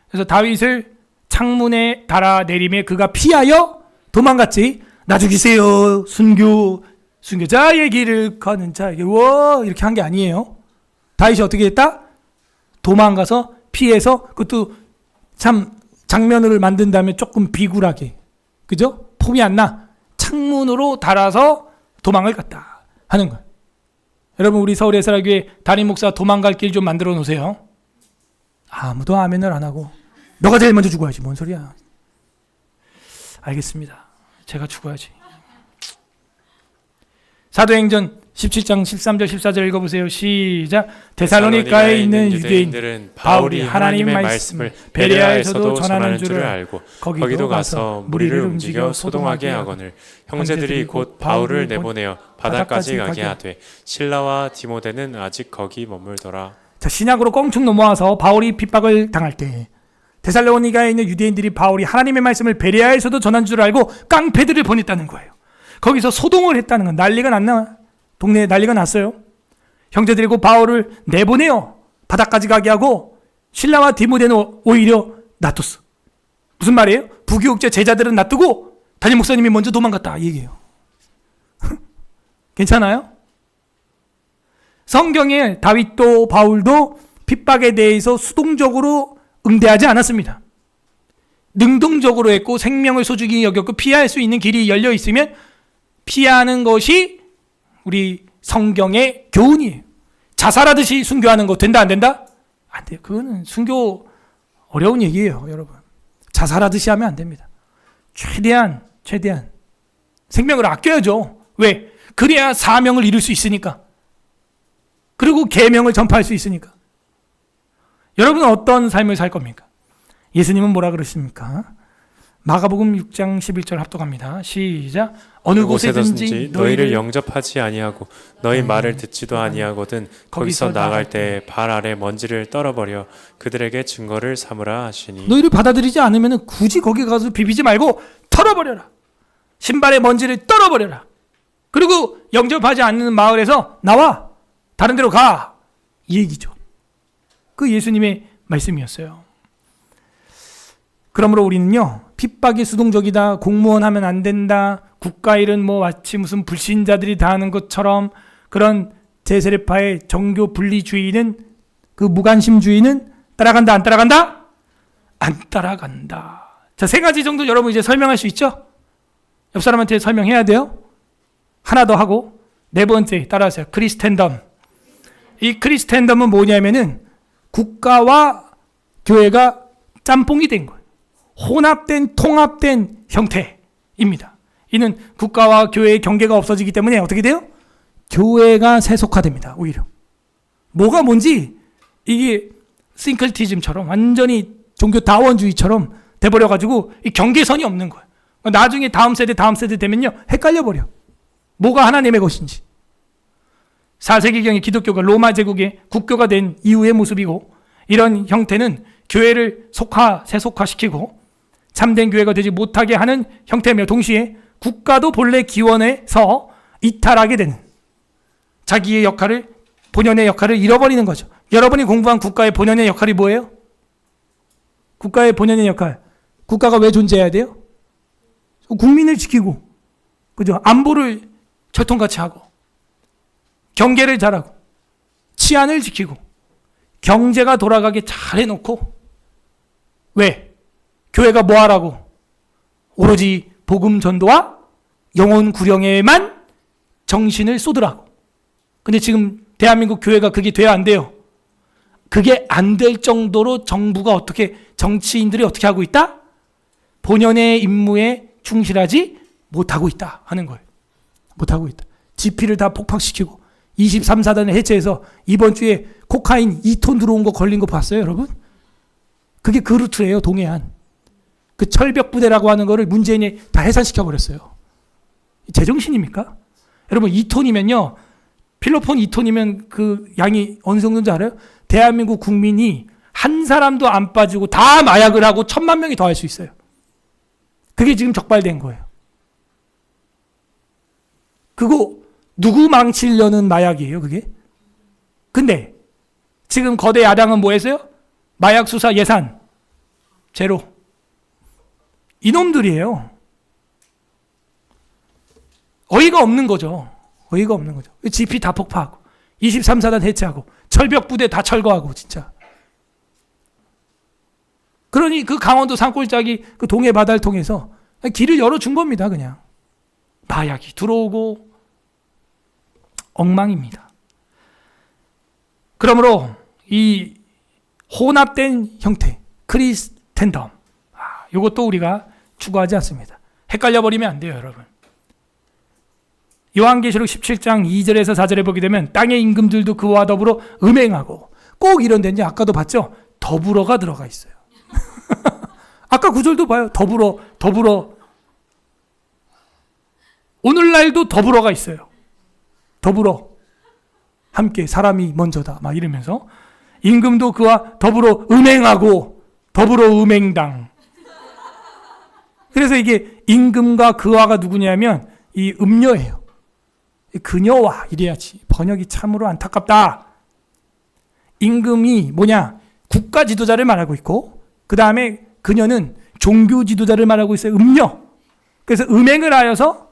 그래서 다윗을 창문에 달아내리매 그가 피하여 도망갔지. 나 죽이세요. 순교자의 길을 가는 자에게 이렇게 한 게 아니에요. 다윗이 어떻게 했다? 도망가서 피해서, 그것도 참 장면을 만든다면 조금 비굴하게, 그죠? 폼이 안 나. 창문으로 달아서 도망을 갔다 하는 거예요. 여러분, 우리 서울 예사라교회 담임 목사 도망갈 길 좀 만들어 놓으세요. 아무도 아멘을 안 하고 너가 제일 먼저 죽어야지. 뭔 소리야. 알겠습니다. 제가 죽어야지. 사도행전 17장 13절 14절 읽어보세요. 시작. 데살로니가에 있는 유대인들은 바울이 하나님의 말씀을 베레아에서도 전하는 줄을 알고 거기도 가서 무리를 움직여 소동하게 하거늘 형제들이 곧 바울을 내보내어 바다까지 가게 하되 실라와 디모데는 아직 거기 머물더라. 자, 신약으로 껑충 넘어와서 바울이 핍박을 당할 때 데살로니가에 있는 유대인들이 바울이 하나님의 말씀을 베레아에서도 전한 줄 알고 깡패들을 보냈다는 거예요. 거기서 소동을 했다는 건 난리가 났나? 동네에 난리가 났어요. 형제들이 곧 바울을 내보내요. 바다까지 가게 하고 실라와 디모데는 오히려 놔뒀어. 무슨 말이에요? 부교육자 제자들은 놔두고 담임 목사님이 먼저 도망갔다 이 얘기예요. 괜찮아요? 성경에 다윗도 바울도 핍박에 대해서 수동적으로 응대하지 않았습니다. 능동적으로 했고 생명을 소중히 여겼고 피할 수 있는 길이 열려 있으면 피하는 것이 우리 성경의 교훈이에요. 자살하듯이 순교하는 거 된다 안 된다? 안 돼요. 그거는 순교 어려운 얘기예요, 여러분. 자살하듯이 하면 안 됩니다. 최대한 생명을 아껴야죠. 왜? 그래야 사명을 이룰 수 있으니까. 그리고 계명을 전파할 수 있으니까. 여러분은 어떤 삶을 살 겁니까? 예수님은 뭐라 그러십니까? 마가복음 6장 11절 합독합니다. 시작. 어느 곳에든지 너희를 영접하지 아니하고 너희 말을 듣지도 아니하거든 거기서 나갈 때 발 아래 먼지를 떨어버려 그들에게 증거를 삼으라 하시니. 너희를 받아들이지 않으면 굳이 거기 가서 비비지 말고 털어버려라. 신발에 먼지를 떨어버려라. 그리고 영접하지 않는 마을에서 나와. 다른 데로 가. 이 얘기죠. 그 예수님의 말씀이었어요. 그러므로 우리는요, 핍박이 수동적이다, 공무원 하면 안 된다, 국가일은 뭐 마치 무슨 불신자들이 다 하는 것처럼 그런 제세례파의 정교 분리주의는, 그 무관심주의는 따라간다 안 따라간다? 안 따라간다. 자, 세 가지 정도 여러분 이제 설명할 수 있죠? 옆 사람한테 설명해야 돼요. 하나 더 하고 네 번째 따라하세요. 크리스텐덤. 이 크리스텐덤은 뭐냐면은 국가와 교회가 짬뽕이 된 거예요. 혼합된 통합된 형태입니다. 이는 국가와 교회의 경계가 없어지기 때문에 어떻게 돼요? 교회가 세속화됩니다. 오히려 뭐가 뭔지 이게 싱클티즘처럼 완전히 종교 다원주의처럼 돼버려가지고 이 경계선이 없는 거예요. 나중에 다음 세대 되면요 헷갈려버려. 뭐가 하나님의 것인지. 4세기경의 기독교가 로마 제국의 국교가 된 이후의 모습이고, 이런 형태는 교회를 세속화시키고 참된 교회가 되지 못하게 하는 형태며, 동시에 국가도 본래 기원에서 이탈하게 되는, 자기의 역할을, 본연의 역할을 잃어버리는 거죠. 여러분이 공부한 국가의 본연의 역할이 뭐예요? 국가의 본연의 역할. 국가가 왜 존재해야 돼요? 국민을 지키고, 그죠? 안보를 철통같이 하고, 경계를 잘하고, 치안을 지키고, 경제가 돌아가게 잘 해놓고. 왜? 교회가 뭐 하라고? 오로지 복음 전도와 영혼 구령에만 정신을 쏟으라고. 근데 지금 대한민국 교회가 그게 돼야 안 돼요. 그게 안 될 정도로 정부가 어떻게, 정치인들이 어떻게 하고 있다? 본연의 임무에 충실하지 못하고 있다 하는 거예요. 못하고 있다. GP를 다 폭파시키고 23사단을 해체해서 이번 주에 코카인 2톤 들어온 거 걸린 거 봤어요, 여러분? 그게 그 루트예요, 동해안. 그 철벽 부대라고 하는 거를 문재인이 다 해산시켜 버렸어요. 제정신입니까? 여러분 2톤이면요, 필로폰 2톤이면 그 양이 어느 정도인지 알아요? 대한민국 국민이 한 사람도 안 빠지고 다 마약을 하고 1,000만 명이 더 할 수 있어요. 그게 지금 적발된 거예요. 그거 누구 망치려는 마약이에요, 그게? 근데 지금 거대 야당은 뭐 했어요? 마약 수사 예산 제로. 이놈들이에요. 어이가 없는 거죠. 어이가 없는 거죠. GP 다 폭파하고 23사단 해체하고 철벽 부대 다 철거하고, 진짜. 그러니 그 강원도 산골짜기 그 동해 바다를 통해서 길을 열어준 겁니다, 그냥. 마약이 들어오고 엉망입니다. 그러므로 이 혼합된 형태, 크리스텐덤, 이것도 우리가 추구하지 않습니다. 헷갈려 버리면 안 돼요, 여러분. 요한계시록 17장 2절에서 4절에 보게 되면 땅의 임금들도 그와 더불어 음행하고, 꼭 이런 데는 아까도 봤죠? 더불어가 들어가 있어요. 아까 구절도 봐요. 더불어. 오늘날도 더불어가 있어요. 더불어. 함께 사람이 먼저다. 막 이러면서 임금도 그와 더불어 음행하고, 더불어 음행당. 그래서 이게 임금과 그와가 누구냐면 이 음녀예요. 그녀와 이래야지. 번역이 참으로 안타깝다. 임금이 뭐냐? 국가 지도자를 말하고 있고, 그 다음에 그녀는 종교 지도자를 말하고 있어요. 음녀. 그래서 음행을 하여서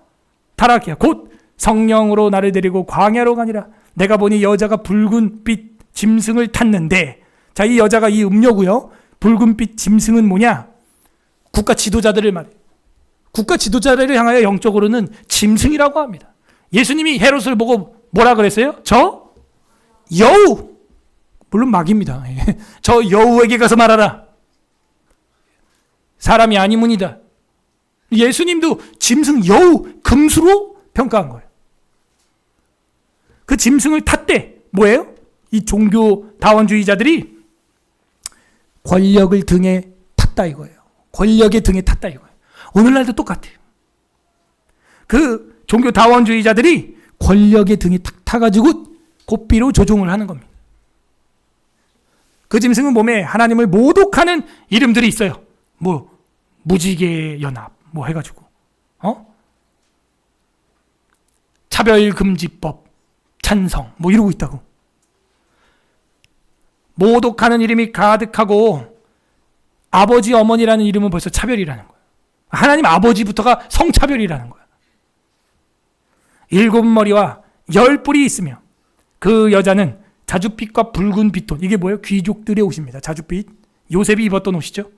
타락이야. 곧 성령으로 나를 데리고 광야로 가니라. 내가 보니 여자가 붉은빛 짐승을 탔는데, 자, 이 여자가 이 음녀고요. 붉은빛 짐승은 뭐냐? 국가 지도자들을 말해요. 국가 지도자를 향하여 영적으로는 짐승이라고 합니다. 예수님이 헤롯을 보고 뭐라 그랬어요? 저 여우, 물론 막입니다. 저 여우에게 가서 말하라. 사람이 아니문이다. 예수님도 짐승 여우, 금수로 평가한 거예요. 그 짐승을 탔대. 뭐예요? 이 종교 다원주의자들이 권력을 등에 탔다 이거예요. 권력의 등에 탔다 이거예요. 오늘날도 똑같아요. 그 종교 다원주의자들이 권력의 등에 탁 타가지고 고삐로 조종을 하는 겁니다. 그 짐승은 몸에 하나님을 모독하는 이름들이 있어요. 뭐 무지개 연합 뭐 해가지고 차별금지법 찬성 뭐 이러고 있다고. 모독하는 이름이 가득하고 아버지 어머니라는 이름은 벌써 차별이라는 거예요. 하나님 아버지부터가 성차별이라는 거예요. 7머리와 10뿔이 있으며 그 여자는 자줏빛과 붉은 빗돈, 이게 뭐예요? 귀족들의 옷입니다. 자줏빛, 요셉이 입었던 옷이죠.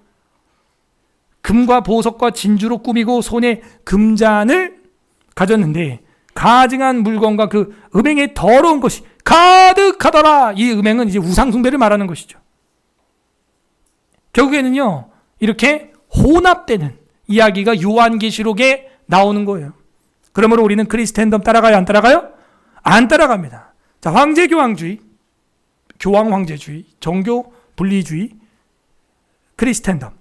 금과 보석과 진주로 꾸미고 손에 금잔을 가졌는데 가증한 물건과 그 음행의 더러운 것이 가득하더라. 이 음행은 이제 우상숭배를 말하는 것이죠. 결국에는요, 이렇게 혼합되는 이야기가 요한계시록에 나오는 거예요. 그러므로 우리는 크리스텐덤 따라가요? 안 따라가요? 안 따라갑니다. 자, 황제교황주의. 교황 황제주의, 정교 분리주의, 크리스텐덤.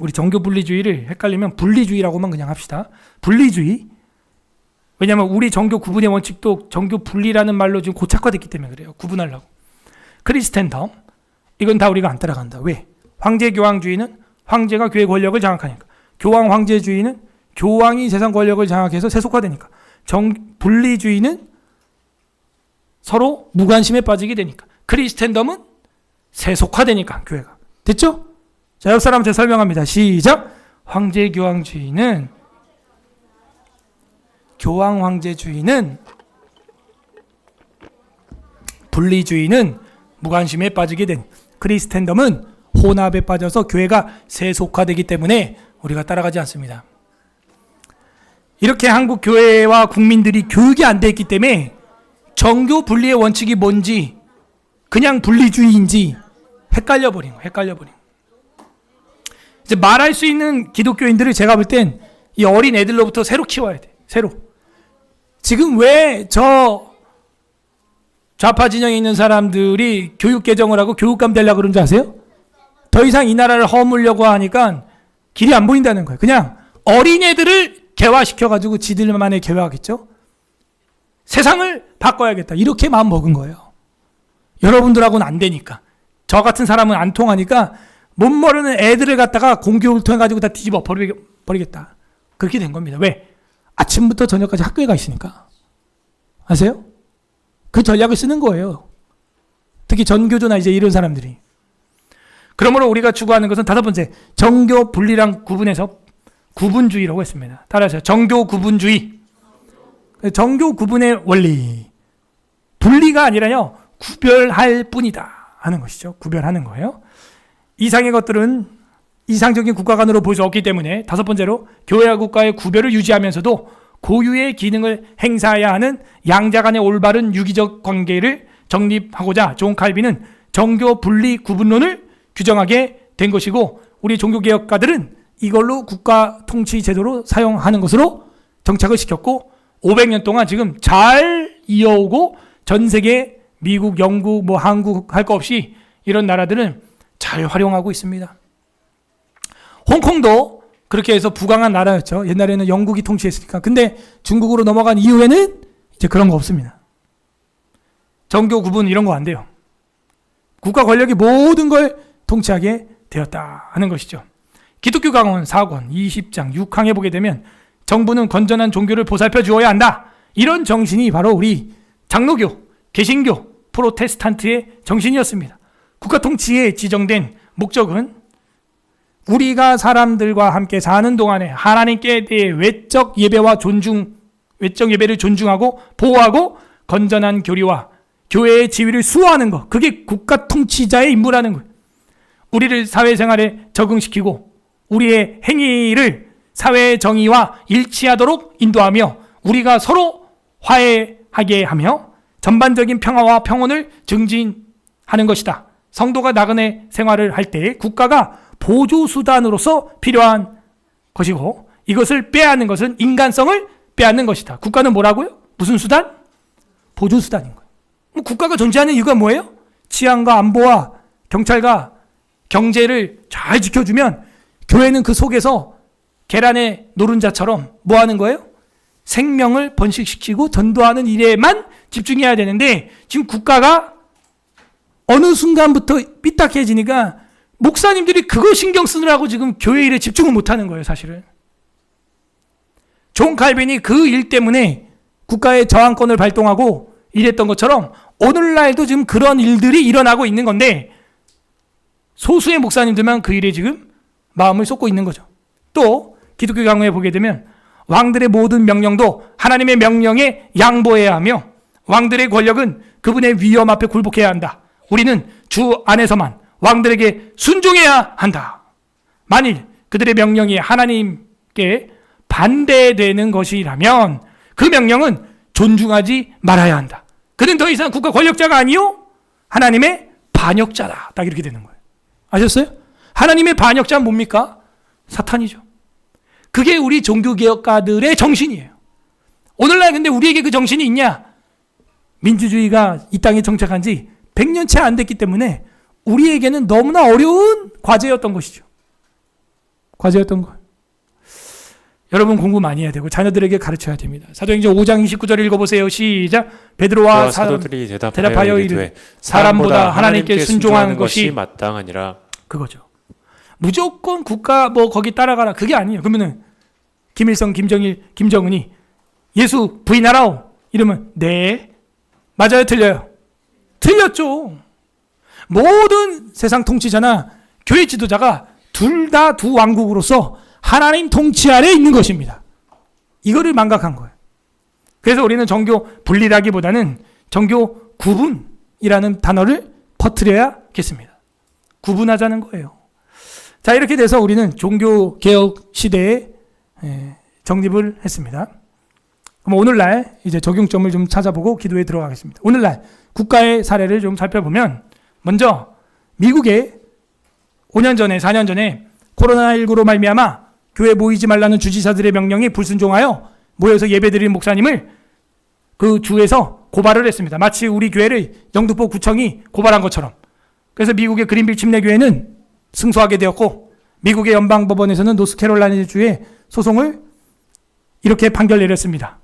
우리 정교 분리주의를 헷갈리면 분리주의라고만 그냥 합시다. 분리주의. 왜냐하면 우리 정교 구분의 원칙도 정교 분리라는 말로 지금 고착화됐기 때문에 그래요. 구분하려고. 크리스텐덤. 이건 다 우리가 안 따라간다. 왜? 황제 교황주의는 황제가 교회 권력을 장악하니까. 교황 황제주의는 교황이 세상 권력을 장악해서 세속화되니까. 분리주의는 서로 무관심에 빠지게 되니까. 크리스텐덤은 세속화되니까 교회가. 됐죠? 자, 옆 사람한테 설명합니다. 시작. 황제 교황주의는 교황 황제주의는 분리주의는 무관심에 빠지게 된, 크리스텐덤은 혼합에 빠져서 교회가 세속화되기 때문에 우리가 따라가지 않습니다. 이렇게 한국 교회와 국민들이 교육이 안 돼 있기 때문에 정교 분리의 원칙이 뭔지 그냥 분리주의인지 헷갈려 버린 거예요. 이제 말할 수 있는 기독교인들을 제가 볼 땐 이 어린 애들로부터 새로 키워야 돼. 새로. 지금 왜 저 좌파 진영에 있는 사람들이 교육 개정을 하고 교육감 되려고 그러는 줄 아세요? 더 이상 이 나라를 허물려고 하니까 길이 안 보인다는 거예요. 그냥 어린애들을 개화시켜가지고 지들만의 개화하겠죠? 세상을 바꿔야겠다. 이렇게 마음 먹은 거예요. 여러분들하고는 안 되니까. 저 같은 사람은 안 통하니까 못 모르는 애들을 갖다가 공교육을 통해 가지고 다 뒤집어 버리겠다. 그렇게 된 겁니다. 왜? 아침부터 저녁까지 학교에 가 있으니까. 아세요? 그 전략을 쓰는 거예요. 특히 전교조나 이제 이런 사람들이. 그러므로 우리가 추구하는 것은 다섯 번째, 정교 분리랑 구분해서 구분주의라고 했습니다. 따라하세요. 정교 구분주의. 정교 구분의 원리. 분리가 아니라요, 구별할 뿐이다 하는 것이죠. 구별하는 거예요. 이상의 것들은 이상적인 국가 간으로 볼 수 없기 때문에 다섯 번째로 교회와 국가의 구별을 유지하면서도 고유의 기능을 행사해야 하는 양자 간의 올바른 유기적 관계를 정립하고자 존 칼빈은 정교 분리 구분론을 규정하게 된 것이고, 우리 종교개혁가들은 이걸로 국가 통치 제도로 사용하는 것으로 정착을 시켰고 500년 동안 지금 잘 이어오고 전 세계 미국, 영국, 한국 할 거 없이 이런 나라들은 잘 활용하고 있습니다. 홍콩도 그렇게 해서 부강한 나라였죠. 옛날에는 영국이 통치했으니까. 근데 중국으로 넘어간 이후에는 이제 그런 거 없습니다. 정교 구분 이런 거 안 돼요. 국가 권력이 모든 걸 통치하게 되었다 하는 것이죠. 기독교 강원 4권 20장 6항에 보게 되면 정부는 건전한 종교를 보살펴 주어야 한다. 이런 정신이 바로 우리 장로교, 개신교, 프로테스탄트의 정신이었습니다. 국가 통치에 지정된 목적은 우리가 사람들과 함께 사는 동안에 하나님께 대해 외적 예배를 존중하고 보호하고 건전한 교리와 교회의 지위를 수호하는 것. 그게 국가 통치자의 임무라는 거예요. 우리를 사회생활에 적응시키고 우리의 행위를 사회의 정의와 일치하도록 인도하며 우리가 서로 화해하게 하며 전반적인 평화와 평온을 증진하는 것이다. 성도가 나그네 생활을 할 때 국가가 보조수단으로서 필요한 것이고, 이것을 빼앗는 것은 인간성을 빼앗는 것이다. 국가는 뭐라고요? 무슨 수단? 보조수단인 거예요. 국가가 존재하는 이유가 뭐예요? 치안과 안보와 경찰과 경제를 잘 지켜주면 교회는 그 속에서 계란의 노른자처럼 뭐 하는 거예요? 생명을 번식시키고 전도하는 일에만 집중해야 되는데, 지금 국가가 어느 순간부터 삐딱해지니까 목사님들이 그거 신경 쓰느라고 지금 교회 일에 집중을 못하는 거예요, 사실은. 존 칼빈이 그 일 때문에 국가의 저항권을 발동하고 이랬던 것처럼 오늘날도 지금 그런 일들이 일어나고 있는 건데, 소수의 목사님들만 그 일에 지금 마음을 쏟고 있는 거죠. 또 기독교 강요에 보게 되면 왕들의 모든 명령도 하나님의 명령에 양보해야 하며 왕들의 권력은 그분의 위엄 앞에 굴복해야 한다. 우리는 주 안에서만 왕들에게 순종해야 한다. 만일 그들의 명령이 하나님께 반대되는 것이라면 그 명령은 존중하지 말아야 한다. 그는 더 이상 국가 권력자가 아니요 하나님의 반역자다. 딱 이렇게 되는 거예요. 아셨어요? 하나님의 반역자는 뭡니까? 사탄이죠. 그게 우리 종교개혁가들의 정신이에요. 오늘날 근데 우리에게 그 정신이 있냐? 민주주의가 이 땅에 정착한 지 100년 채 안 됐기 때문에 우리에게는 너무나 어려운 과제였던 것이죠. 과제였던 거. 여러분 공부 많이 해야 되고 자녀들에게 가르쳐야 됩니다. 사도행전 5장 29절 읽어보세요. 시작. 베드로와 사도들이 대답하여 대답하여 이르되 이르되 사람보다 하나님께 순종하는 것이 것이 마땅하니라. 그거죠. 무조건 국가 뭐 거기 따라가라 그게 아니에요. 그러면은 김일성, 김정일, 김정은이 예수 부인하라오 이러면 네 맞아요 틀려요? 틀렸죠. 모든 세상 통치자나 교회 지도자가 둘 다 두 왕국으로서 하나님 통치 아래 있는 것입니다. 이거를 망각한 거예요. 그래서 우리는 종교 분리라기보다는 종교 구분이라는 단어를 퍼뜨려야겠습니다. 구분하자는 거예요. 자, 이렇게 돼서 우리는 종교 개혁 시대에 정립을 했습니다. 그럼 오늘날 이제 적용점을 좀 찾아보고 기도에 들어가겠습니다. 오늘날 국가의 사례를 좀 살펴보면 먼저 미국에 5년 전에 4년 전에 코로나19로 말미암아 교회 모이지 말라는 주지사들의 명령에 불순종하여 모여서 예배드리는 목사님을 그 주에서 고발을 했습니다. 마치 우리 교회를 영등포 구청이 고발한 것처럼. 그래서 미국의 그린빌 침례교회는 승소하게 되었고 미국의 연방법원에서는 노스캐롤라이나 주의 소송을 이렇게 판결 내렸습니다.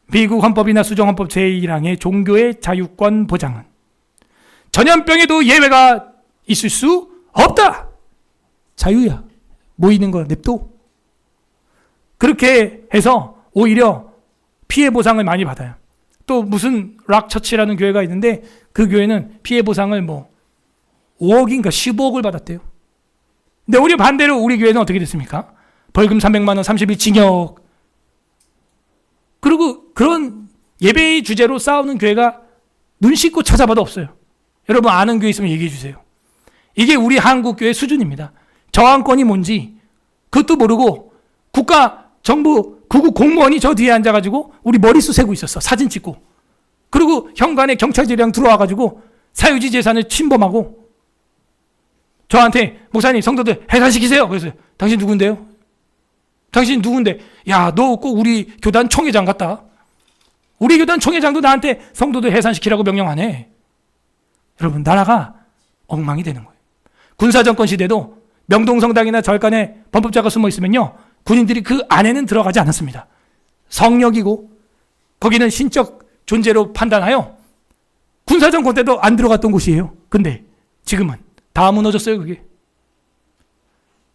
미국 헌법이나 수정헌법 제1항의 종교의 자유권 보장은 전염병에도 예외가 있을 수 없다. 자유야. 모이는 거 냅둬. 그렇게 해서 오히려 피해 보상을 많이 받아요. 또 무슨 락처치라는 교회가 있는데 그 교회는 피해 보상을 뭐 5억인가 15억을 받았대요. 근데 오히려 반대로 우리 교회는 어떻게 됐습니까? 벌금 300만 원, 30일 징역. 그리고 그런 예배의 주제로 싸우는 교회가 눈 씻고 찾아봐도 없어요. 여러분 아는 교회 있으면 얘기해 주세요. 이게 우리 한국 교회 수준입니다. 저항권이 뭔지 그것도 모르고 국가 정부 구국 공무원이 저 뒤에 앉아가지고 우리 머리수 세고 있었어. 사진 찍고. 그리고 현관에 경찰들이랑 들어와가지고 사유지 재산을 침범하고 저한테 목사님 성도들 해산시키세요. 그래서 당신 누군데요? 당신 누군데? 야, 너 꼭 우리 교단 총회장 같다. 우리 교단 총회장도 나한테 성도들 해산시키라고 명령 안 해. 여러분 나라가 엉망이 되는 거예요. 군사정권 시대도 명동성당이나 절간에 범법자가 숨어 있으면요 군인들이 그 안에는 들어가지 않았습니다. 성역이고 거기는 신적 존재로 판단하여 군사정권 때도 안 들어갔던 곳이에요. 근데 지금은 다 무너졌어요. 그게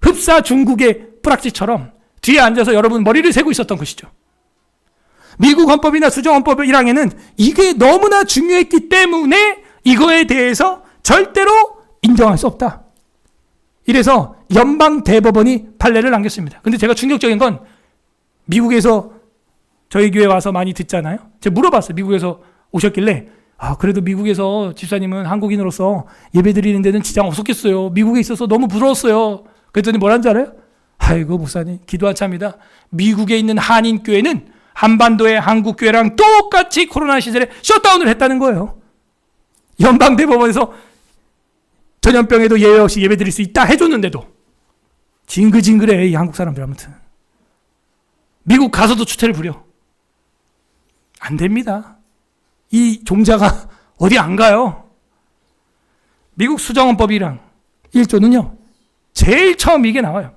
흡사 중국의 뿌락지처럼 뒤에 앉아서 여러분 머리를 세고 있었던 것이죠. 미국 헌법이나 수정헌법 1항에는 이게 너무나 중요했기 때문에 이거에 대해서 절대로 인정할 수 없다. 이래서 연방 대법원이 판례를 남겼습니다. 근데 제가 충격적인 건 미국에서 저희 교회 와서 많이 듣잖아요. 제가 물어봤어요. 미국에서 오셨길래 그래도 미국에서 집사님은 한국인으로서 예배드리는 데는 지장 없었겠어요. 미국에 있어서 너무 부러웠어요. 그랬더니 뭐라는 줄 알아요? 아이고 목사님 기도 한참이다. 미국에 있는 한인교회는 한반도의 한국교회랑 똑같이 코로나 시절에 셧다운을 했다는 거예요. 연방대법원에서 전염병에도 예외 없이 예배드릴 수 있다 해줬는데도 징글징글해 이 한국 사람들. 아무튼 미국 가서도 추태를 부려. 안 됩니다. 이 종자가 어디 안 가요. 미국 수정헌법이랑 1조는요 제일 처음 이게 나와요.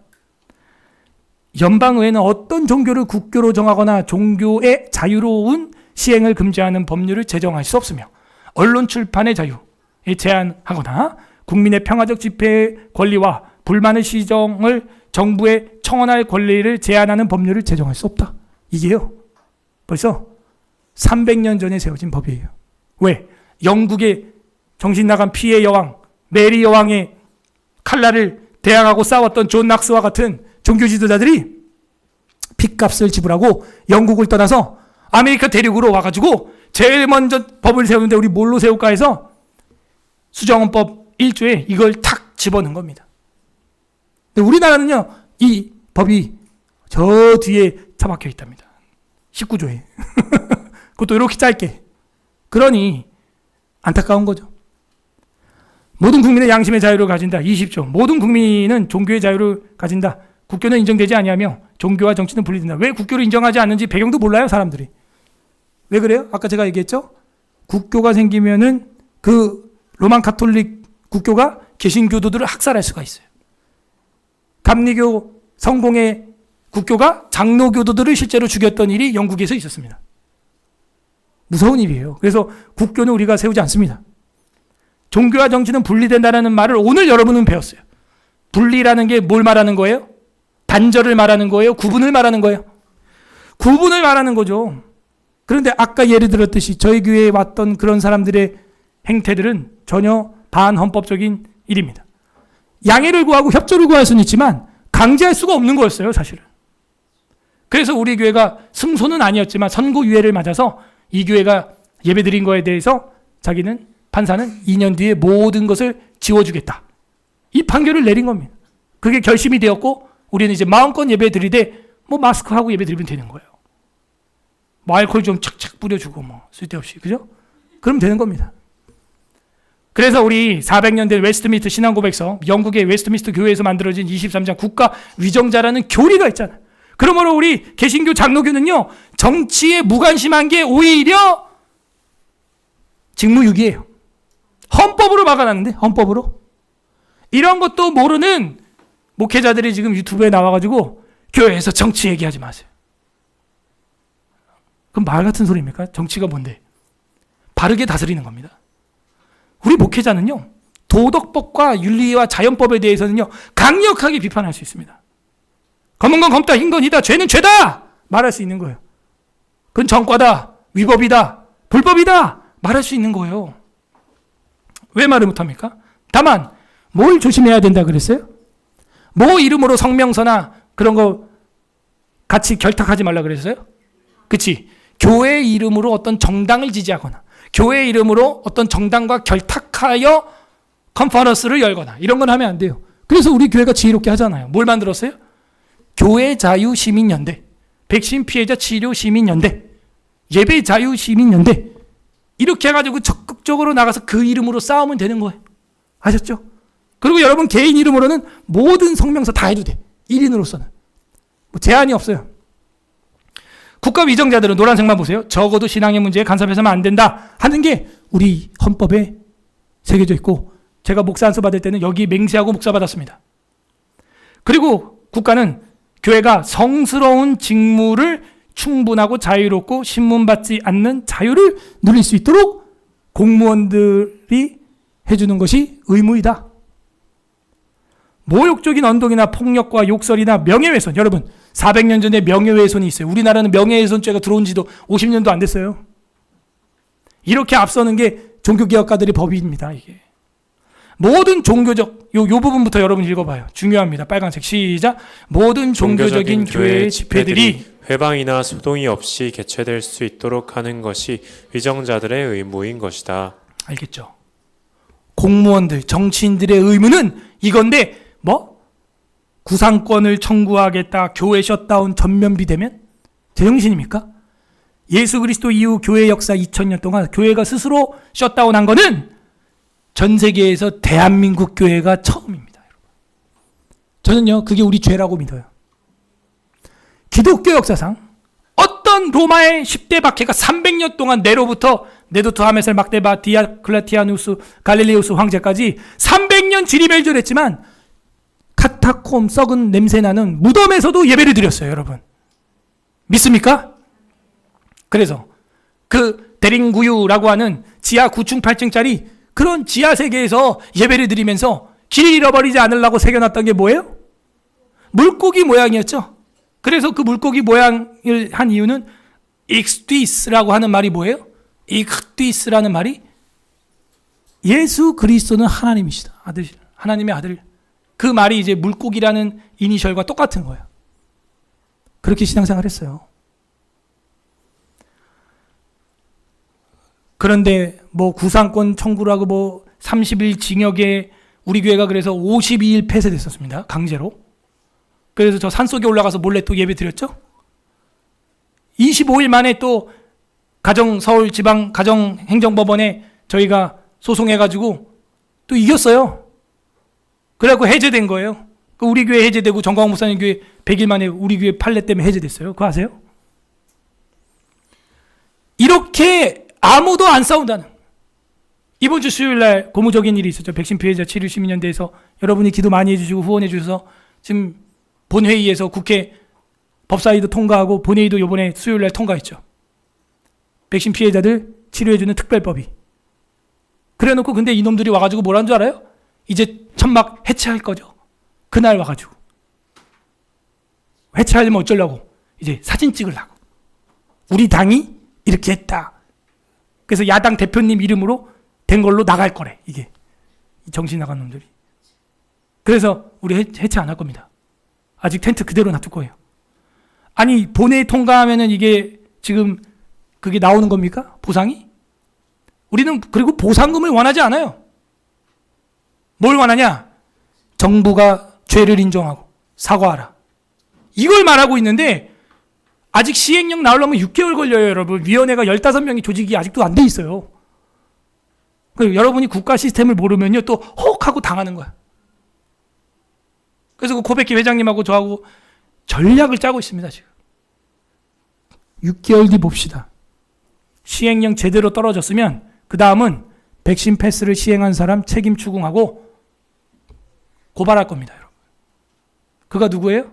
연방의회는 어떤 종교를 국교로 정하거나 종교의 자유로운 시행을 금지하는 법률을 제정할 수 없으며 언론 출판의 자유에 제한하거나 국민의 평화적 집회 권리와 불만의 시정을 정부에 청원할 권리를 제한하는 법률을 제정할 수 없다. 이게요 벌써 300년 전에 세워진 법이에요. 왜? 영국의 정신 나간 피해 여왕 메리 여왕의 칼날을 대항하고 싸웠던 존 낙스와 같은 종교 지도자들이 핏값을 지불하고 영국을 떠나서 아메리카 대륙으로 와가지고 제일 먼저 법을 세우는데 우리 뭘로 세울까 해서 수정헌법 1조에 이걸 탁 집어넣은 겁니다. 근데 우리나라는요 이 법이 저 뒤에 처박혀 있답니다. 19조에 그것도 이렇게 짧게. 그러니 안타까운 거죠. 모든 국민의 양심의 자유를 가진다. 20조. 모든 국민은 종교의 자유를 가진다. 국교는 인정되지 아니하며 종교와 정치는 분리된다. 왜 국교를 인정하지 않는지 배경도 몰라요, 사람들이. 왜 그래요? 아까 제가 얘기했죠? 국교가 생기면은 그 로만 가톨릭 국교가 개신교도들을 학살할 수가 있어요. 감리교 성공의 국교가 장로교도들을 실제로 죽였던 일이 영국에서 있었습니다. 무서운 일이에요. 그래서 국교는 우리가 세우지 않습니다. 종교와 정치는 분리된다는 말을 오늘 여러분은 배웠어요. 분리라는 게 뭘 말하는 거예요? 단절을 말하는 거예요? 구분을 말하는 거예요? 구분을 말하는 거죠. 그런데 아까 예를 들었듯이 저희 교회에 왔던 그런 사람들의 행태들은 전혀 반헌법적인 일입니다. 양해를 구하고 협조를 구할 수는 있지만 강제할 수가 없는 거였어요, 사실은. 그래서 우리 교회가 승소는 아니었지만 선고유예를 맞아서 이 교회가 예배드린 거에 대해서 자기는 판사는 2년 뒤에 모든 것을 지워주겠다. 이 판결을 내린 겁니다. 그게 결심이 되었고 우리는 이제 마음껏 예배드리되 뭐 마스크하고 예배드리면 되는 거예요. 뭐 알코올 좀 착착 뿌려주고 뭐 쓸데없이, 그죠? 그럼 되는 겁니다. 그래서 우리 400년 된 웨스트민스터 신앙고백서, 영국의 웨스트민스터 교회에서 만들어진 23장 국가 위정자라는 교리가 있잖아요. 그러므로 우리 개신교 장로교는요, 정치에 무관심한 게 오히려 직무유기예요. 헌법으로 막아놨는데, 헌법으로. 이런 것도 모르는 목회자들이 지금 유튜브에 나와가지고 교회에서 정치 얘기하지 마세요. 그럼 말 같은 소리입니까? 정치가 뭔데? 바르게 다스리는 겁니다. 우리 목회자는요, 도덕법과 윤리와 자연법에 대해서는요, 강력하게 비판할 수 있습니다. 검은 건 검다, 흰 건 희다, 죄는 죄다! 말할 수 있는 거예요. 그건 정과다, 위법이다, 불법이다! 말할 수 있는 거예요. 왜 말을 못합니까? 다만, 뭘 조심해야 된다 그랬어요? 뭐 이름으로 성명서나 그런 거 같이 결탁하지 말라 그랬어요? 그치? 교회 이름으로 어떤 정당을 지지하거나 교회 이름으로 어떤 정당과 결탁하여 컨퍼런스를 열거나 이런 건 하면 안 돼요. 그래서 우리 교회가 지혜롭게 하잖아요. 뭘 만들었어요? 교회 자유 시민연대, 백신 피해자 치료 시민연대, 예배 자유 시민연대, 이렇게 해가지고 적극적으로 나가서 그 이름으로 싸우면 되는 거예요. 아셨죠? 그리고 여러분 개인 이름으로는 모든 성명서 다 해도 돼. 1인으로서는. 뭐 제한이 없어요. 국가 위정자들은 노란색만 보세요. 적어도 신앙의 문제에 간섭해서는 안 된다 하는 게 우리 헌법에 새겨져 있고, 제가 목사 안수 받을 때는 여기 맹세하고 목사 받았습니다. 그리고 국가는 교회가 성스러운 직무를 충분하고 자유롭고 신문받지 않는 자유를 누릴 수 있도록 공무원들이 해주는 것이 의무이다. 모욕적인 언동이나 폭력과 욕설이나 명예훼손, 여러분 400년 전에 명예훼손이 있어요. 우리나라는 명예훼손죄가 들어온 지도 50년도 안 됐어요. 이렇게 앞서는 게 종교개혁가들의 법입니다. 이게 모든 종교적, 요 부분부터 여러분 읽어봐요. 중요합니다. 빨간색 시작. 모든 종교적인 교회의 집회들이 회방이나 소동이 없이 개최될 수 있도록 하는 것이 위정자들의 의무인 것이다. 알겠죠? 공무원들, 정치인들의 의무는 이건데 뭐? 구상권을 청구하겠다, 교회 셧다운 전면비 되면? 제정신입니까? 예수 그리스도 이후 교회 역사 2000년 동안 교회가 스스로 셧다운한 거는 전 세계에서 대한민국 교회가 처음입니다. 저는요, 그게 우리 죄라고 믿어요. 기독교 역사상 어떤 로마의 10대 박해가 300년 동안 네로부터 네도트 하메셀 막데바 디아클라티아누스 갈릴레우스 황제까지 300년 지리멸절했지만 카타콤 썩은 냄새나는 무덤에서도 예배를 드렸어요, 여러분. 믿습니까? 그래서 그 대링구유라고 하는 지하 9층 8층짜리 그런 지하 세계에서 예배를 드리면서 길 잃어버리지 않으려고 새겨놨던 게 뭐예요? 물고기 모양이었죠. 그래서 그 물고기 모양을 한 이유는 익스티스라고 하는 말이 뭐예요? 익스티스라는 말이 예수 그리스도는 하나님이시다. 아들, 하나님의 아들. 그 말이 이제 물고기라는 이니셜과 똑같은 거예요. 그렇게 신앙생활 했어요. 그런데 뭐 구상권 청구라고 뭐 30일 징역에 우리 교회가 그래서 52일 폐쇄됐었습니다. 강제로. 그래서 저 산속에 올라가서 몰래 또 예배 드렸죠. 25일 만에 또 서울지방가정행정법원에 저희가 소송해가지고 또 이겼어요. 그래갖고 해제된 거예요. 우리 교회 해제되고 정광훈 목사님 교회 100일 만에 우리 교회 판례 때문에 해제됐어요. 그거 아세요? 이렇게 아무도 안 싸운다는, 이번 주 수요일 날 고무적인 일이 있었죠. 백신 피해자 치료 시민연대에서 여러분이 기도 많이 해주시고 후원해 주셔서 지금 본회의에서 국회 법사위도 통과하고 본회의도 이번에 수요일 날 통과했죠. 백신 피해자들 치료해주는 특별법이. 그래놓고 근데 이놈들이 와가지고 뭐라는 줄 알아요? 이제 천막 해체할 거죠. 그날 와가지고. 해체하려면 어쩌려고? 이제 사진 찍으려고. 우리 당이 이렇게 했다. 그래서 야당 대표님 이름으로 된 걸로 나갈 거래. 이게 정신 나간 놈들이. 그래서 우리 해체 안 할 겁니다. 아직 텐트 그대로 놔둘 거예요. 아니 본회의 통과하면은 이게 지금 그게 나오는 겁니까? 보상이? 우리는 그리고 보상금을 원하지 않아요. 뭘 원하냐? 정부가 죄를 인정하고 사과하라. 이걸 말하고 있는데 아직 시행령 나오려면 6개월 걸려요, 여러분. 위원회가 15명이 조직이 아직도 안 돼 있어요. 그리고 여러분이 국가 시스템을 모르면요, 또 허욱하고 당하는 거야. 그래서 그 코베키 회장님하고 저하고 전략을 짜고 있습니다, 지금. 6개월 뒤 봅시다. 시행령 제대로 떨어졌으면 그 다음은 백신 패스를 시행한 사람 책임 추궁하고 고발할 겁니다, 여러분. 그가 누구예요?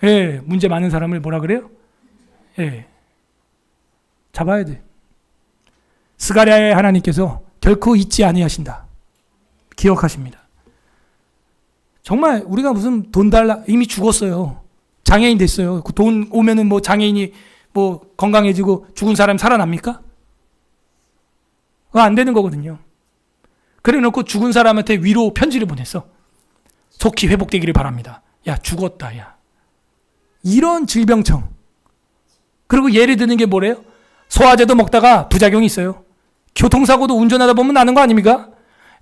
예, 문제 많은 사람을 뭐라 그래요? 예, 잡아야 돼. 스가랴의 하나님께서 결코 잊지 아니하신다. 기억하십니다. 정말 우리가 무슨 돈 달라 이미 죽었어요. 장애인 됐어요. 그 돈 오면은 뭐 장애인이 뭐 건강해지고 죽은 사람 살아납니까? 그거 안 되는 거거든요. 그래 놓고 죽은 사람한테 위로 편지를 보냈어. 속히 회복되기를 바랍니다. 야, 죽었다, 야. 이런 질병청. 그리고 예를 드는 게 뭐래요? 소화제도 먹다가 부작용이 있어요. 교통사고도 운전하다 보면 나는 거 아닙니까?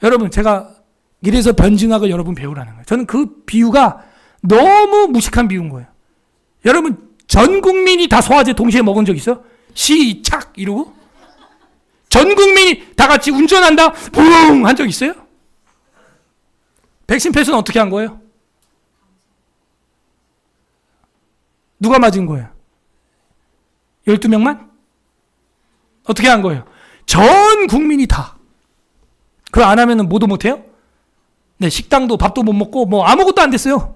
여러분, 제가 이래서 변증학을 여러분 배우라는 거예요. 저는 그 비유가 너무 무식한 비유인 거예요. 여러분, 전 국민이 다 소화제 동시에 먹은 적 있어요? 시착 이러고? 전 국민이 다 같이 운전한다 붕 한 적 있어요? 백신 패스는 어떻게 한 거예요? 누가 맞은 거예요? 12명만? 어떻게 한 거예요? 전 국민이 다. 그거 안 하면 뭐도 못 해요? 네, 식당도 밥도 못 먹고 뭐 아무것도 안 됐어요.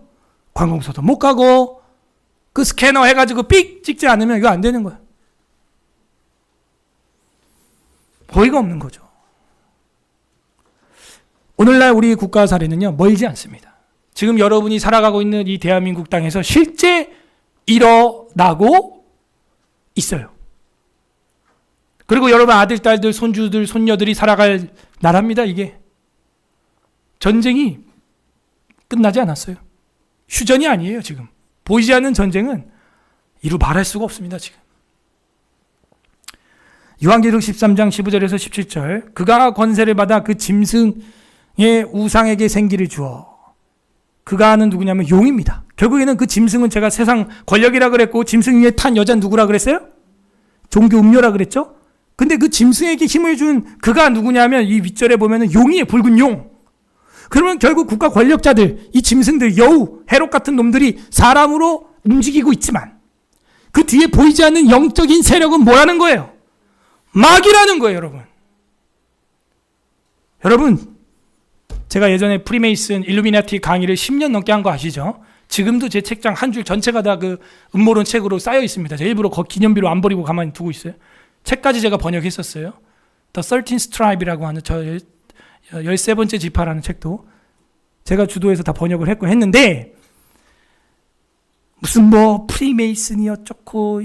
관공서도 못 가고 그 스캐너 해가지고 삑 찍지 않으면 이거 안 되는 거예요. 어이가 없는 거죠. 오늘날 우리 국가 사례는요, 멀지 않습니다. 지금 여러분이 살아가고 있는 이 대한민국 땅에서 실제 일어나고 있어요. 그리고 여러분 아들, 딸들, 손주들, 손녀들이 살아갈 나라입니다, 이게. 전쟁이 끝나지 않았어요. 휴전이 아니에요, 지금. 보이지 않는 전쟁은 이루 말할 수가 없습니다, 지금. 요한계시록 13장 15절에서 17절. 그가 권세를 받아 그 짐승의 우상에게 생기를 주어. 그가는 누구냐면 용입니다. 결국에는 그 짐승은 제가 세상 권력이라 그랬고 짐승 위에 탄 여자는 누구라 그랬어요? 종교 음료라 그랬죠? 근데 그 짐승에게 힘을 준 그가 누구냐면 이 윗절에 보면은 용이에요. 붉은 용. 그러면 결국 국가 권력자들, 이 짐승들, 여우, 해롭 같은 놈들이 사람으로 움직이고 있지만 그 뒤에 보이지 않는 영적인 세력은 뭐라는 거예요? 마귀라는 거예요, 여러분. 여러분, 제가 예전에 프리메이슨, 일루미나티 강의를 10년 넘게 한 거 아시죠? 지금도 제 책장 한 줄 전체가 다 그 음모론 책으로 쌓여 있습니다. 제가 일부러 기념비로 안 버리고 가만히 두고 있어요. 책까지 제가 번역했었어요. The 13 Stripe이라고 하는 저 13번째 지파라는 책도 제가 주도해서 다 번역을 했고 했는데 무슨 뭐 프리메이슨이 어쩌고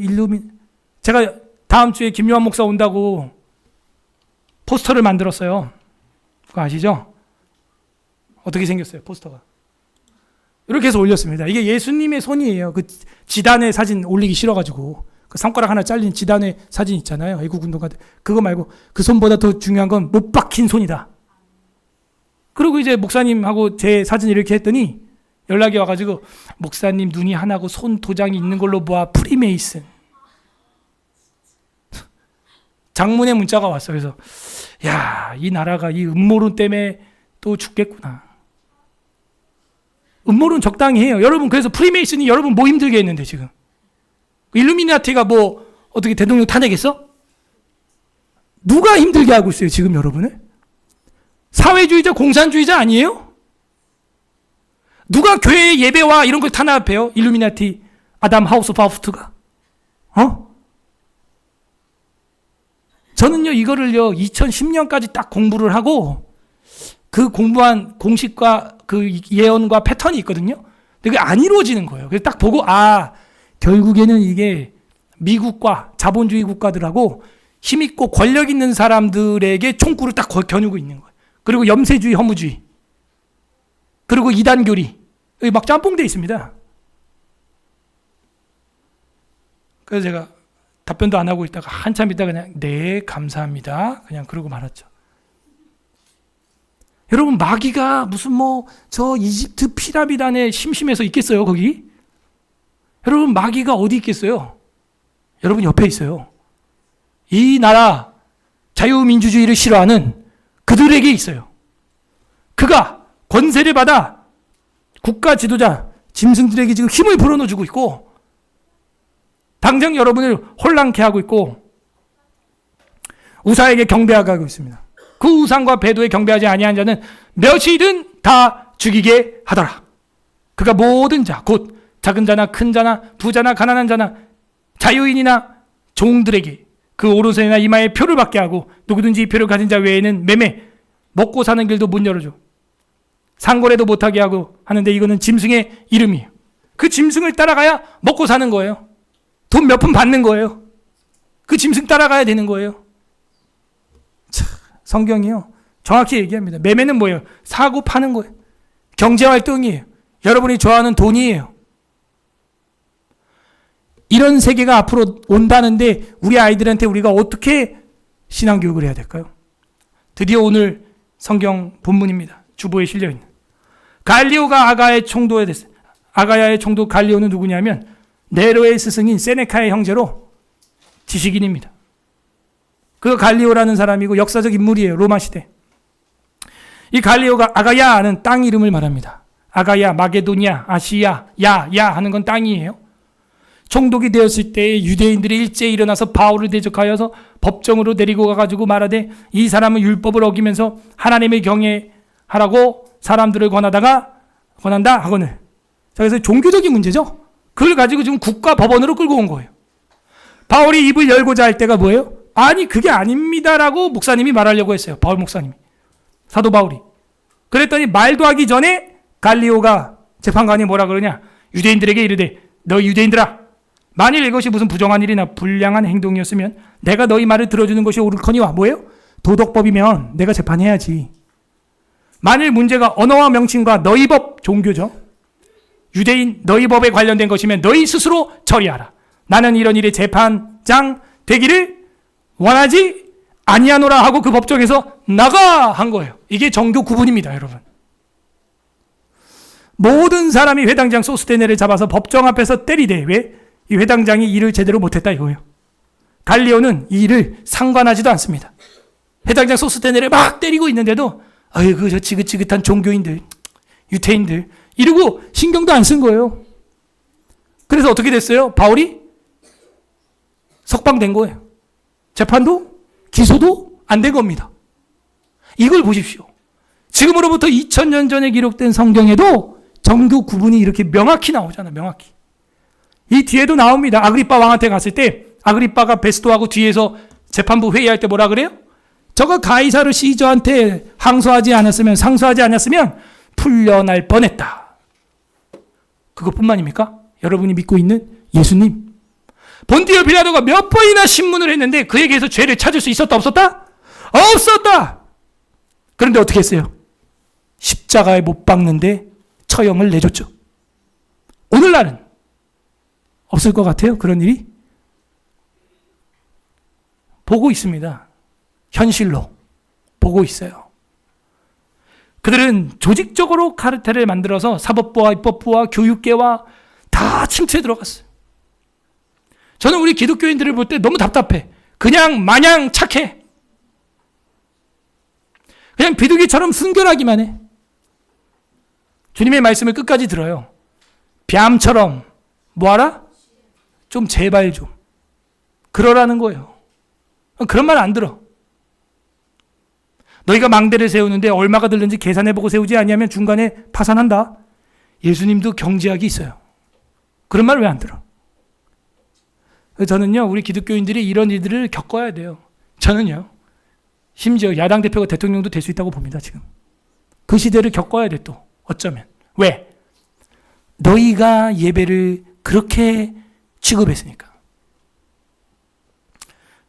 제가 다음 주에 김요한 목사 온다고 포스터를 만들었어요. 그거 아시죠? 어떻게 생겼어요, 포스터가? 이렇게 해서 올렸습니다. 이게 예수님의 손이에요. 그 지단의 사진 올리기 싫어가지고 그 손가락 하나 잘린 지단의 사진 있잖아요. 애국 운동가들. 그거 말고 그 손보다 더 중요한 건 못 박힌 손이다. 그리고 이제 목사님하고 제 사진 이렇게 했더니 연락이 와가지고 목사님 눈이 하나고 손 도장이 있는 걸로 보아 프리메이슨. 장문의 문자가 왔어요. 그래서 야, 이 나라가 이 음모론 때문에 또 죽겠구나. 음모론 적당히 해요. 여러분, 그래서 프리메이슨이 여러분 뭐 힘들게 했는데 지금. 일루미나티가 뭐 어떻게 대통령 탄핵했어? 누가 힘들게 하고 있어요, 지금 여러분을? 사회주의자, 공산주의자 아니에요? 누가 교회의 예배와 이런 걸 탄압해요? 일루미나티, 아담 하우스 파우스트가. 저는요, 이거를요, 2010년까지 딱 공부를 하고, 그 공부한 공식과 그 예언과 패턴이 있거든요. 근데 그게 안 이루어지는 거예요. 그래서 딱 보고, 결국에는 이게 미국과 자본주의 국가들하고 힘있고 권력 있는 사람들에게 총구를 딱 겨누고 있는 거예요. 그리고 염세주의, 허무주의. 그리고 이단교리. 여기 막 짬뽕돼 있습니다. 그래서 제가 답변도 안 하고 있다가 한참 있다가 그냥 네, 감사합니다. 그냥 그러고 말았죠. 여러분, 마귀가 무슨 저 이집트 피라미드 안에 심심해서 있겠어요, 거기? 여러분, 마귀가 어디 있겠어요? 여러분 옆에 있어요. 이 나라 자유민주주의를 싫어하는 그들에게 있어요. 그가 권세를 받아 국가 지도자 짐승들에게 지금 힘을 불어넣어주고 있고, 당장 여러분을 혼란케 하고 있고, 우사에게 경배하게 하고 있습니다. 그 우상과 배도에 경배하지 아니한 자는 몇이든 다 죽이게 하더라. 그가 모든 자, 곧 작은 자나 큰 자나 부자나 가난한 자나 자유인이나 종들에게 그 오른손이나 이마에 표를 받게 하고, 누구든지 이 표를 가진 자 외에는 매매, 먹고 사는 길도 못 열어줘. 상거래도 못하게 하고 하는데, 이거는 짐승의 이름이에요. 그 짐승을 따라가야 먹고 사는 거예요. 돈 몇 푼 받는 거예요. 그 짐승 따라가야 되는 거예요. 성경이요, 정확히 얘기합니다. 매매는 뭐예요? 사고 파는 거예요. 경제활동이에요. 여러분이 좋아하는 돈이에요. 이런 세계가 앞으로 온다는데 우리 아이들한테 우리가 어떻게 신앙교육을 해야 될까요? 드디어 오늘 성경 본문입니다. 주보에 실려있는 갈리오가 아가야의 총독이 됐어요. 아가야의 총독 갈리오는 누구냐면 네로의 스승인 세네카의 형제로 지식인입니다. 그 갈리오라는 사람이고 역사적 인물이에요. 로마 시대. 이 갈리오가 아가야는 땅 이름을 말합니다. 아가야, 마게도니아, 아시아, 야 하는 건 땅이에요. 총독이 되었을 때 유대인들이 일제히 일어나서 바울을 대적하여서 법정으로 데리고 가가지고 말하되, 이 사람은 율법을 어기면서 하나님의 경외하라고 사람들을 권한다 하거늘. 자, 그래서 종교적인 문제죠. 그걸 가지고 지금 국가 법원으로 끌고 온 거예요. 바울이 입을 열고자 할 때가 뭐예요? 아니, 그게 아닙니다라고 목사님이 말하려고 했어요. 바울 목사님이. 사도 바울이. 그랬더니 말도 하기 전에 갈리오가 재판관이 뭐라 그러냐? 유대인들에게 이르되, 너 유대인들아, 만일 이것이 무슨 부정한 일이나 불량한 행동이었으면 내가 너희 말을 들어주는 것이 옳거니와, 뭐예요? 도덕법이면 내가 재판해야지. 만일 문제가 언어와 명칭과 너희 법, 종교죠. 유대인 너희 법에 관련된 것이면 너희 스스로 처리하라. 나는 이런 일의 재판장 되기를 원하지 아니하노라 하고 그 법정에서 나가 한 거예요. 이게 정교 구분입니다, 여러분. 모든 사람이 회당장 소스테네를 잡아서 법정 앞에서 때리되, 왜? 이 회당장이 일을 제대로 못했다 이거예요. 갈리오는 이 일을 상관하지도 않습니다. 회당장 소스테네를 막 때리고 있는데도, 아이고 저 지긋지긋한 종교인들, 유태인들 이러고 신경도 안 쓴 거예요. 그래서 어떻게 됐어요? 바울이 석방된 거예요. 재판도 기소도 안 된 겁니다. 이걸 보십시오. 지금으로부터 2000년 전에 기록된 성경에도 정교 구분이 이렇게 명확히 나오잖아요. 명확히. 이 뒤에도 나옵니다. 아그리빠 왕한테 갔을 때 아그리빠가 베스토하고 뒤에서 재판부 회의할 때 뭐라 그래요? 저거 가이사르 시저한테 상소하지 않았으면 풀려날 뻔했다. 그것뿐만입니까? 여러분이 믿고 있는 예수님. 본디오 빌라도가 몇 번이나 신문을 했는데 그에게서 죄를 찾을 수 있었다 없었다? 없었다. 그런데 어떻게 했어요? 십자가에 못 박는데 처형을 내줬죠. 오늘날은 없을 것 같아요? 그런 일이? 보고 있습니다. 현실로 보고 있어요. 그들은 조직적으로 카르텔을 만들어서 사법부와 입법부와 교육계와 다 침투에 들어갔어요. 저는 우리 기독교인들을 볼 때 너무 답답해. 그냥 마냥 착해. 그냥 비둘기처럼 순결하기만 해. 주님의 말씀을 끝까지 들어요. 뱀처럼 뭐하라? 좀 제발 좀 그러라는 거예요. 그런 말 안 들어. 너희가 망대를 세우는데 얼마가 들는지 계산해보고 세우지 아니하면 중간에 파산한다. 예수님도 경제학이 있어요. 그런 말 왜 안 들어? 저는요, 우리 기독교인들이 이런 일들을 겪어야 돼요. 저는요, 심지어 야당 대표가 대통령도 될 수 있다고 봅니다, 지금. 그 시대를 겪어야 돼, 또. 어쩌면. 왜? 너희가 예배를 그렇게 취급했으니까.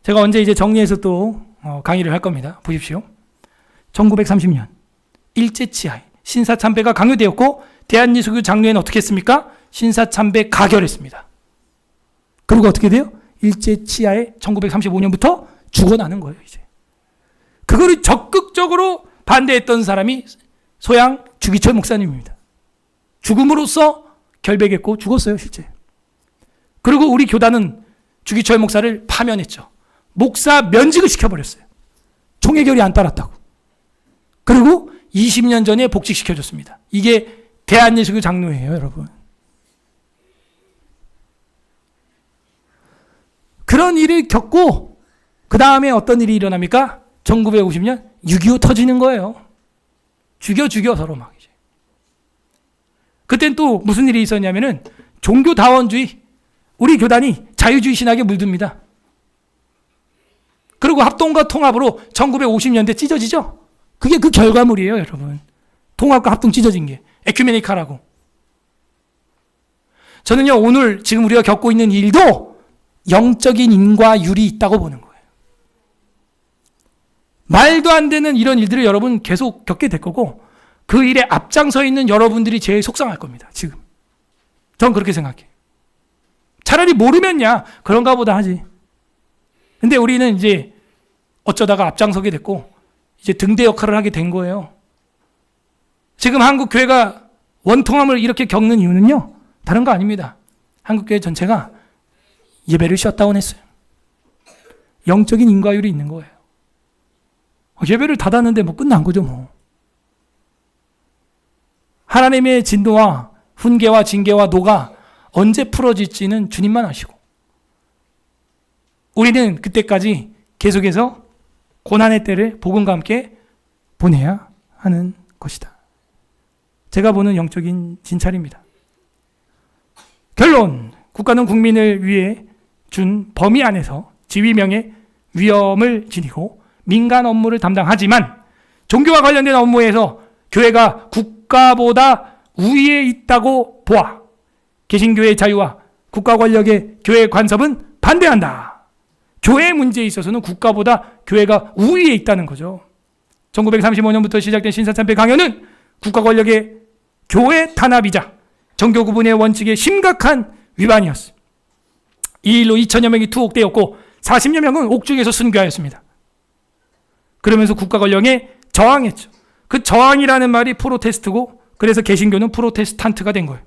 제가 언제 이제 정리해서 또 강의를 할 겁니다. 보십시오. 1930년 일제치하에 신사참배가 강요되었고 대한예수교 장로회는 어떻게 했습니까? 신사참배 가결했습니다. 그리고 어떻게 돼요? 일제치하에 1935년부터 죽어나는 거예요. 이제 그거를 적극적으로 반대했던 사람이 소양 주기철 목사님입니다. 죽음으로써 결백했고 죽었어요, 실제. 그리고 우리 교단은 주기철 목사를 파면했죠. 목사 면직을 시켜버렸어요. 총회결이 안 따랐다고. 그리고 20년 전에 복직시켜줬습니다. 이게 대한예수교 장로회예요, 여러분. 그런 일을 겪고 그 다음에 어떤 일이 일어납니까? 1950년 6.25 터지는 거예요. 죽여 서로 막 이제. 그땐 또 무슨 일이 있었냐면은 종교다원주의, 우리 교단이 자유주의 신학에 물듭니다. 그리고 합동과 통합으로 1950년대 찢어지죠? 그게 그 결과물이에요, 여러분. 통합과 합동 찢어진 게. 에큐메니카라고. 저는요, 오늘 지금 우리가 겪고 있는 일도 영적인 인과율이 있다고 보는 거예요. 말도 안 되는 이런 일들을 여러분 계속 겪게 될 거고, 그 일에 앞장서 있는 여러분들이 제일 속상할 겁니다, 지금. 전 그렇게 생각해요. 차라리 모르면야 그런가 보다 하지. 근데 우리는 이제 어쩌다가 앞장서게 됐고 이제 등대 역할을 하게 된 거예요. 지금 한국 교회가 원통함을 이렇게 겪는 이유는요, 다른 거 아닙니다. 한국 교회 전체가 예배를 셧다운했어요. 영적인 인과율이 있는 거예요. 예배를 닫았는데 뭐 끝난 거죠, 뭐. 하나님의 진노와 훈계와 징계와 노가 언제 풀어질지는 주님만 아시고, 우리는 그때까지 계속해서 고난의 때를 복음과 함께 보내야 하는 것이다. 제가 보는 영적인 진찰입니다. 결론, 국가는 국민을 위해 준 범위 안에서 지위명예 위엄을 지니고 민간 업무를 담당하지만 종교와 관련된 업무에서 교회가 국가보다 우위에 있다고 보아 개신교의 자유와 국가 권력의 교회 간섭은 반대한다. 교회 문제에 있어서는 국가보다 교회가 우위에 있다는 거죠. 1935년부터 시작된 신사참배 강요는 국가 권력의 교회 탄압이자 정교 구분의 원칙의 심각한 위반이었습니다. 이 일로 2천여 명이 투옥되었고 40여 명은 옥중에서 순교하였습니다. 그러면서 국가 권력에 저항했죠. 그 저항이라는 말이 프로테스트고, 그래서 개신교는 프로테스탄트가 된 거예요.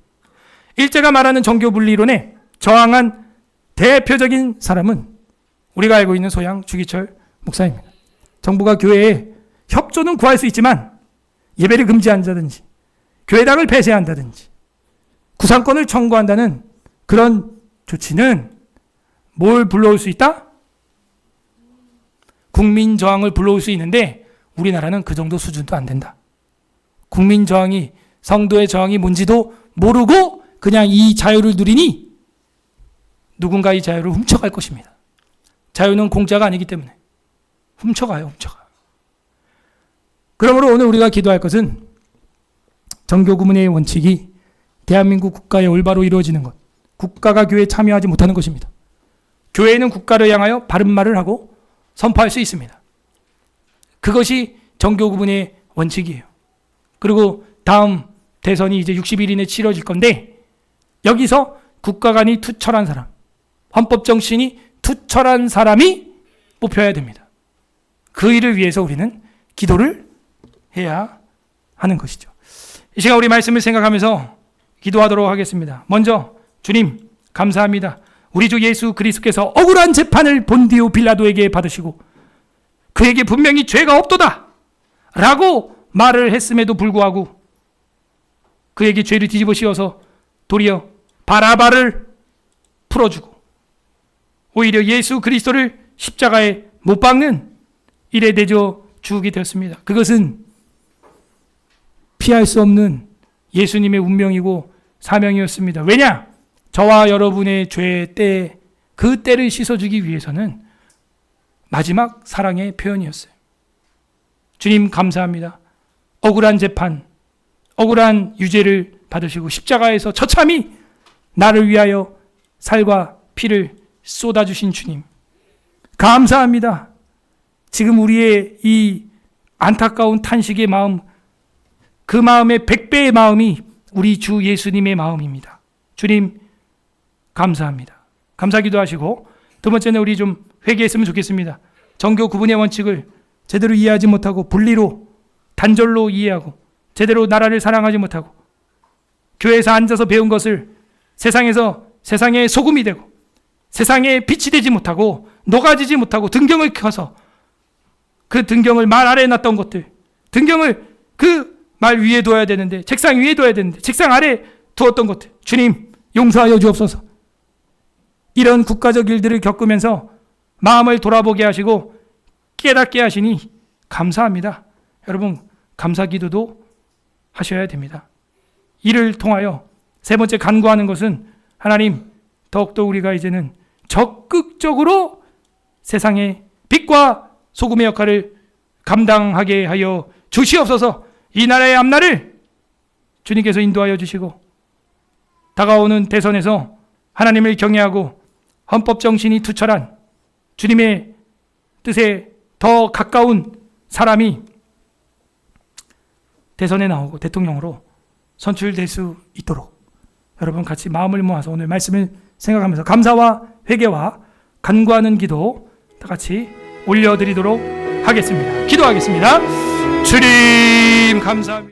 일제가 말하는 정교 분리론에 저항한 대표적인 사람은 우리가 알고 있는 소양 주기철 목사입니다. 정부가 교회에 협조는 구할 수 있지만 예배를 금지한다든지 교회당을 폐쇄한다든지 구상권을 청구한다는 그런 조치는 뭘 불러올 수 있다? 국민 저항을 불러올 수 있는데 우리나라는 그 정도 수준도 안 된다. 국민 저항이, 성도의 저항이 뭔지도 모르고 그냥 이 자유를 누리니 누군가 이 자유를 훔쳐갈 것입니다. 자유는 공짜가 아니기 때문에 훔쳐가요. 그러므로 오늘 우리가 기도할 것은 정교 구분의 원칙이 대한민국 국가에 올바로 이루어지는 것, 국가가 교회에 참여하지 못하는 것입니다. 교회는 국가를 향하여 바른 말을 하고 선포할 수 있습니다. 그것이 정교 구분의 원칙이에요. 그리고 다음 대선이 이제 60일 이내에 치러질 건데, 여기서 국가관이 투철한 사람, 헌법 정신이 투철한 사람이 뽑혀야 됩니다. 그 일을 위해서 우리는 기도를 해야 하는 것이죠. 이 시간 우리 말씀을 생각하면서 기도하도록 하겠습니다. 먼저 주님 감사합니다. 우리 주 예수 그리스도께서 억울한 재판을 본디오 빌라도에게 받으시고 그에게 분명히 죄가 없도다 라고 말을 했음에도 불구하고 그에게 죄를 뒤집어 씌워서 도리어 바라바를 풀어주고 오히려 예수 그리스도를 십자가에 못 박는 이래 대저 주게 되었습니다. 그것은 피할 수 없는 예수님의 운명이고 사명이었습니다. 왜냐? 저와 여러분의 죄의 때, 그 때를 씻어주기 위해서는 마지막 사랑의 표현이었어요. 주님 감사합니다. 억울한 재판, 억울한 유죄를 받으시고 십자가에서 처참히 나를 위하여 살과 피를 쏟아주신 주님 감사합니다. 지금 우리의 이 안타까운 탄식의 마음, 그 마음의 100배의 마음이 우리 주 예수님의 마음입니다. 주님 감사합니다. 감사기도 하시고, 두 번째는 우리 좀 회개했으면 좋겠습니다. 정교 구분의 원칙을 제대로 이해하지 못하고 분리로 단절로 이해하고 제대로 나라를 사랑하지 못하고 교회에서 앉아서 배운 것을 세상에서 세상의 소금이 되고 세상에 빛이 되지 못하고 녹아지지 못하고 등경을 켜서 그 등경을 말 아래에 놨던 것들, 등경을 그 말 위에 둬야 되는데 책상 위에 둬야 되는데 책상 아래에 두었던 것들, 주님 용서하여 주옵소서. 이런 국가적 일들을 겪으면서 마음을 돌아보게 하시고 깨닫게 하시니 감사합니다. 여러분 감사기도도 하셔야 됩니다. 이를 통하여 세 번째 간구하는 것은, 하나님 더욱더 우리가 이제는 적극적으로 세상의 빛과 소금의 역할을 감당하게 하여 주시옵소서. 이 나라의 앞날을 주님께서 인도하여 주시고 다가오는 대선에서 하나님을 경외하고 헌법 정신이 투철한 주님의 뜻에 더 가까운 사람이 대선에 나오고 대통령으로 선출될 수 있도록 여러분 같이 마음을 모아서 오늘 말씀을 생각하면서 감사와 회개와 간구하는 기도 다 같이 올려드리도록 하겠습니다. 기도하겠습니다. 주님 감사합니다.